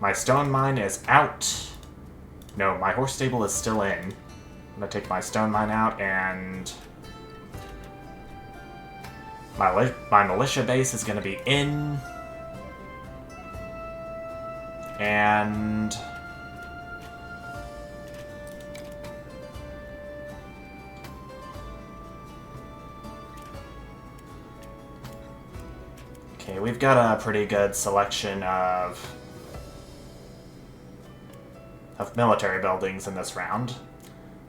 my stone mine is out. No, my horse stable is still in. I'm gonna take my stone mine out, and my militia base is gonna be in. And okay, we've got a pretty good selection of military buildings in this round.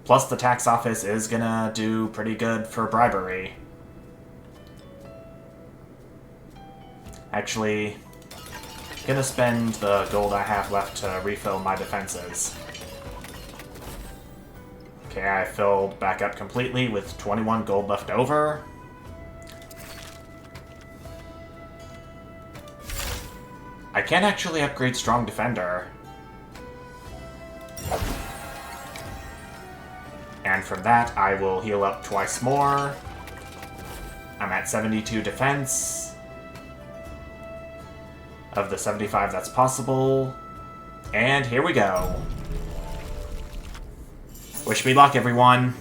Plus, the tax office is gonna do pretty good for bribery. Actually, gonna spend the gold I have left to refill my defenses. Okay, I filled back up completely with 21 gold left over. I can actually upgrade Strong Defender. And from that, I will heal up twice more. I'm at 72 defense. Of the 75 that's possible. And here we go. Wish me luck, everyone.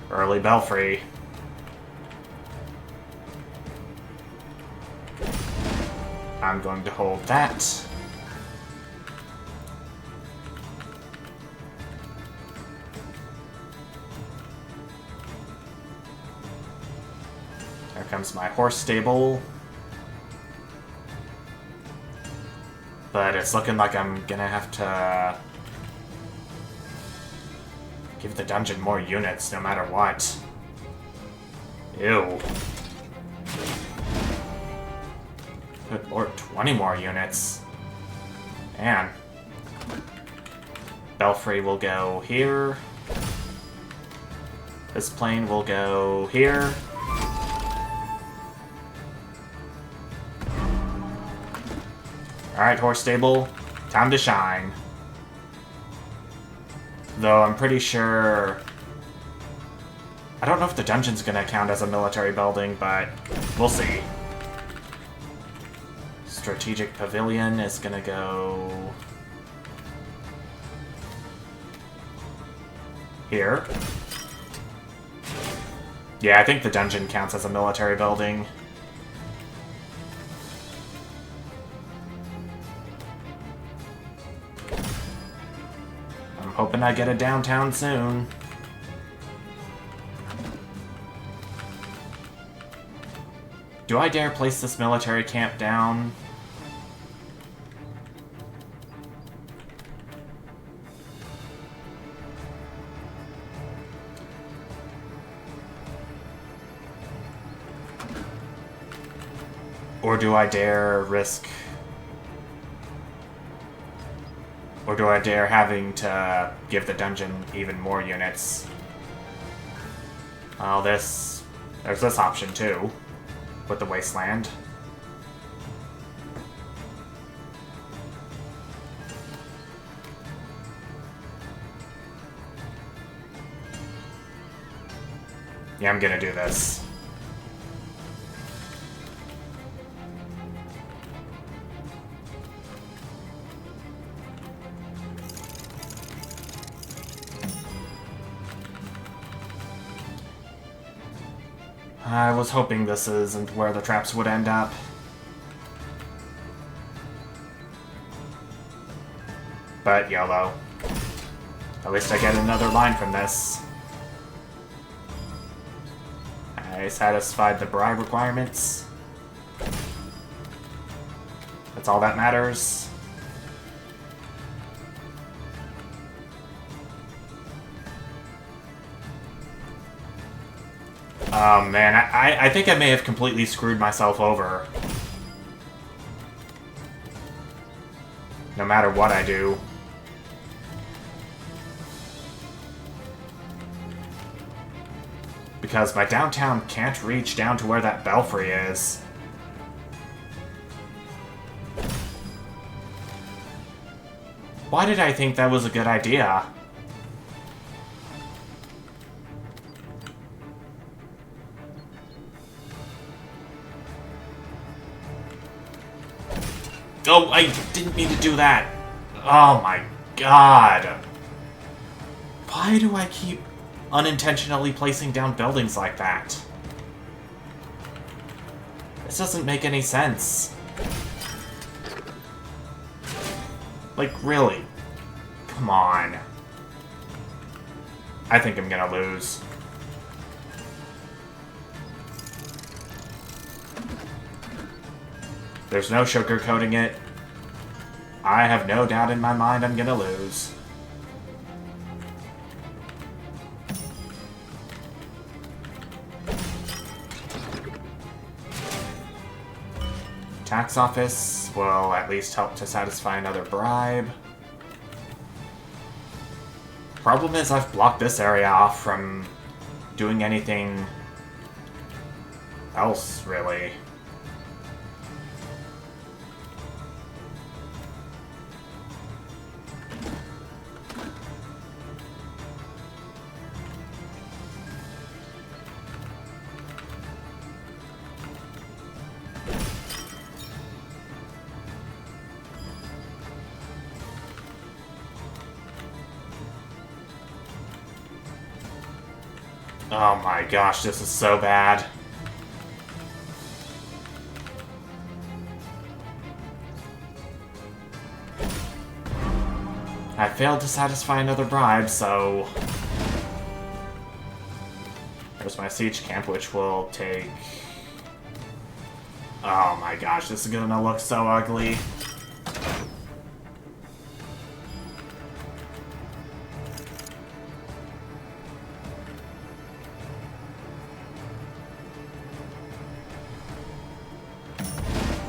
Early belfry. I'm going to hold that. There comes my horse stable. But it's looking like I'm gonna have to give the dungeon more units, no matter what. Ew. Good lord, 20 more units. Man. Belfry will go here. This plane will go here. Alright, horse stable. Time to shine. Though I'm pretty sure... I don't know if the dungeon's gonna count as a military building, but we'll see. Strategic Pavilion is gonna go... here. Yeah, I think the dungeon counts as a military building. I'm hoping I get a downtown soon. Do I dare place this military camp down? Or do I dare risk... Or do I dare having to give the dungeon even more units? Well, there's this option too, with the Wasteland. Yeah, I'm gonna do this. I was hoping this isn't where the traps would end up. But YOLO. At least I get another line from this. I satisfied the bribe requirements. That's all that matters. Oh man, I think I may have completely screwed myself over. No matter what I do. Because my downtown can't reach down to where that belfry is. Why did I think that was a good idea? Oh, I didn't mean to do that. Oh my god. Why do I keep unintentionally placing down buildings like that? This doesn't make any sense. Like, really? Come on. I think I'm gonna lose. There's no sugarcoating it. I have no doubt in my mind I'm gonna lose. Tax office will at least help to satisfy another bribe. Problem is I've blocked this area off from doing anything else, really. Oh my gosh, this is so bad. I failed to satisfy another bribe, so... There's my siege camp, which will take... Oh my gosh, this is gonna look so ugly.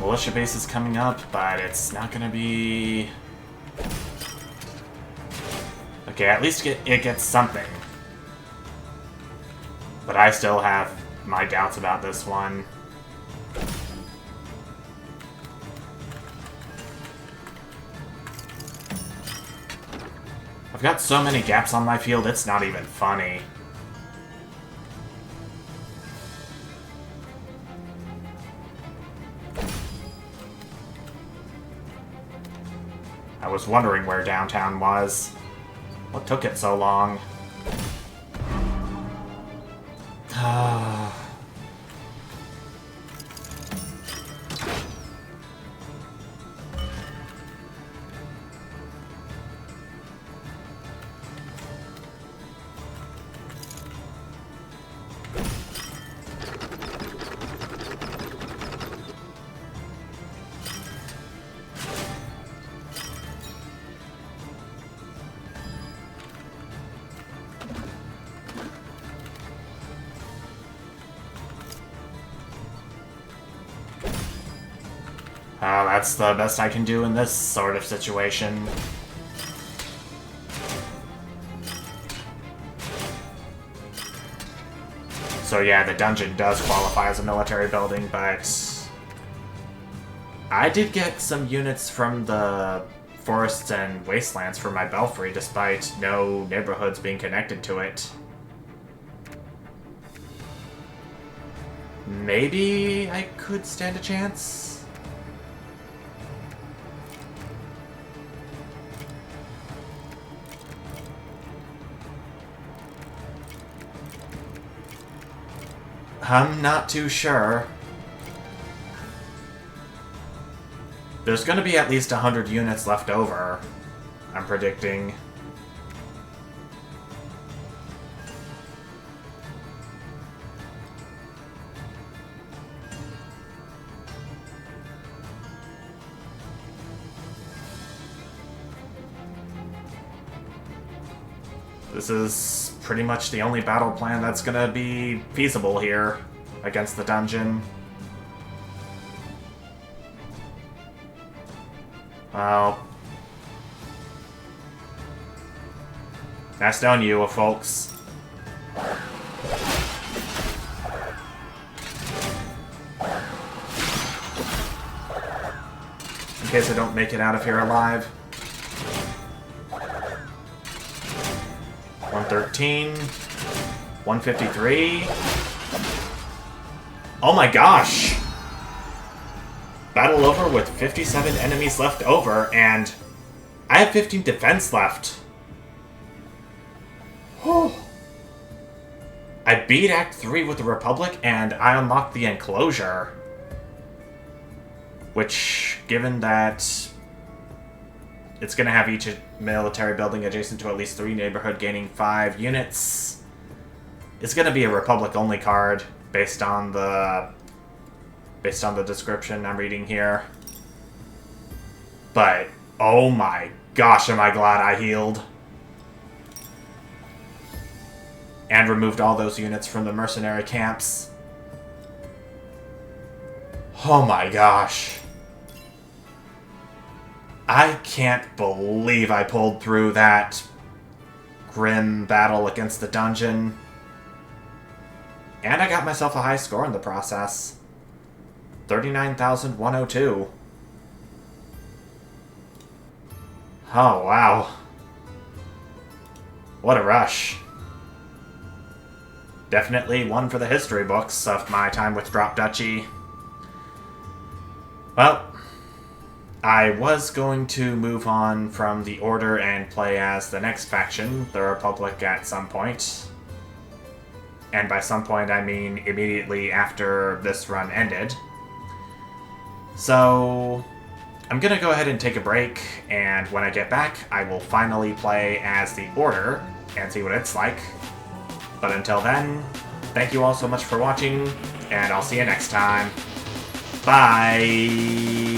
Militia base is coming up, but it's not gonna be... Okay, at least it gets something. But I still have my doubts about this one. I've got so many gaps on my field, it's not even funny. I was wondering where downtown was. What took it so long? That's the best I can do in this sort of situation. So yeah, the dungeon does qualify as a military building, but I did get some units from the forests and wastelands for my belfry, despite no neighborhoods being connected to it. Maybe I could stand a chance? I'm not too sure. There's going to be at least 100 units left over, I'm predicting. This is pretty much the only battle plan that's going to be feasible here against the dungeon. Well, nice knowing you, folks. In case I don't make it out of here alive. 113. 153. Oh my gosh! Battle over with 57 enemies left over, and I have 15 defense left. Whew. I beat Act 3 with the Republic, and I unlocked the Enclosure. Which, given that it's going to have each military building adjacent to at least 3 neighborhood gaining 5 units, it's going to be a Republic-only card based on the description I'm reading here. But, oh my gosh, am I glad I healed. And removed all those units from the mercenary camps. Oh my gosh. I can't believe I pulled through that grim battle against the dungeon. And I got myself a high score in the process. 39,102. Oh, wow. What a rush. Definitely one for the history books of my time with Drop Duchy. Well, I was going to move on from the Order and play as the next faction, the Republic, at some point. And by some point, I mean immediately after this run ended. So, I'm gonna go ahead and take a break, and when I get back, I will finally play as the Order and see what it's like. But until then, thank you all so much for watching, and I'll see you next time. Bye!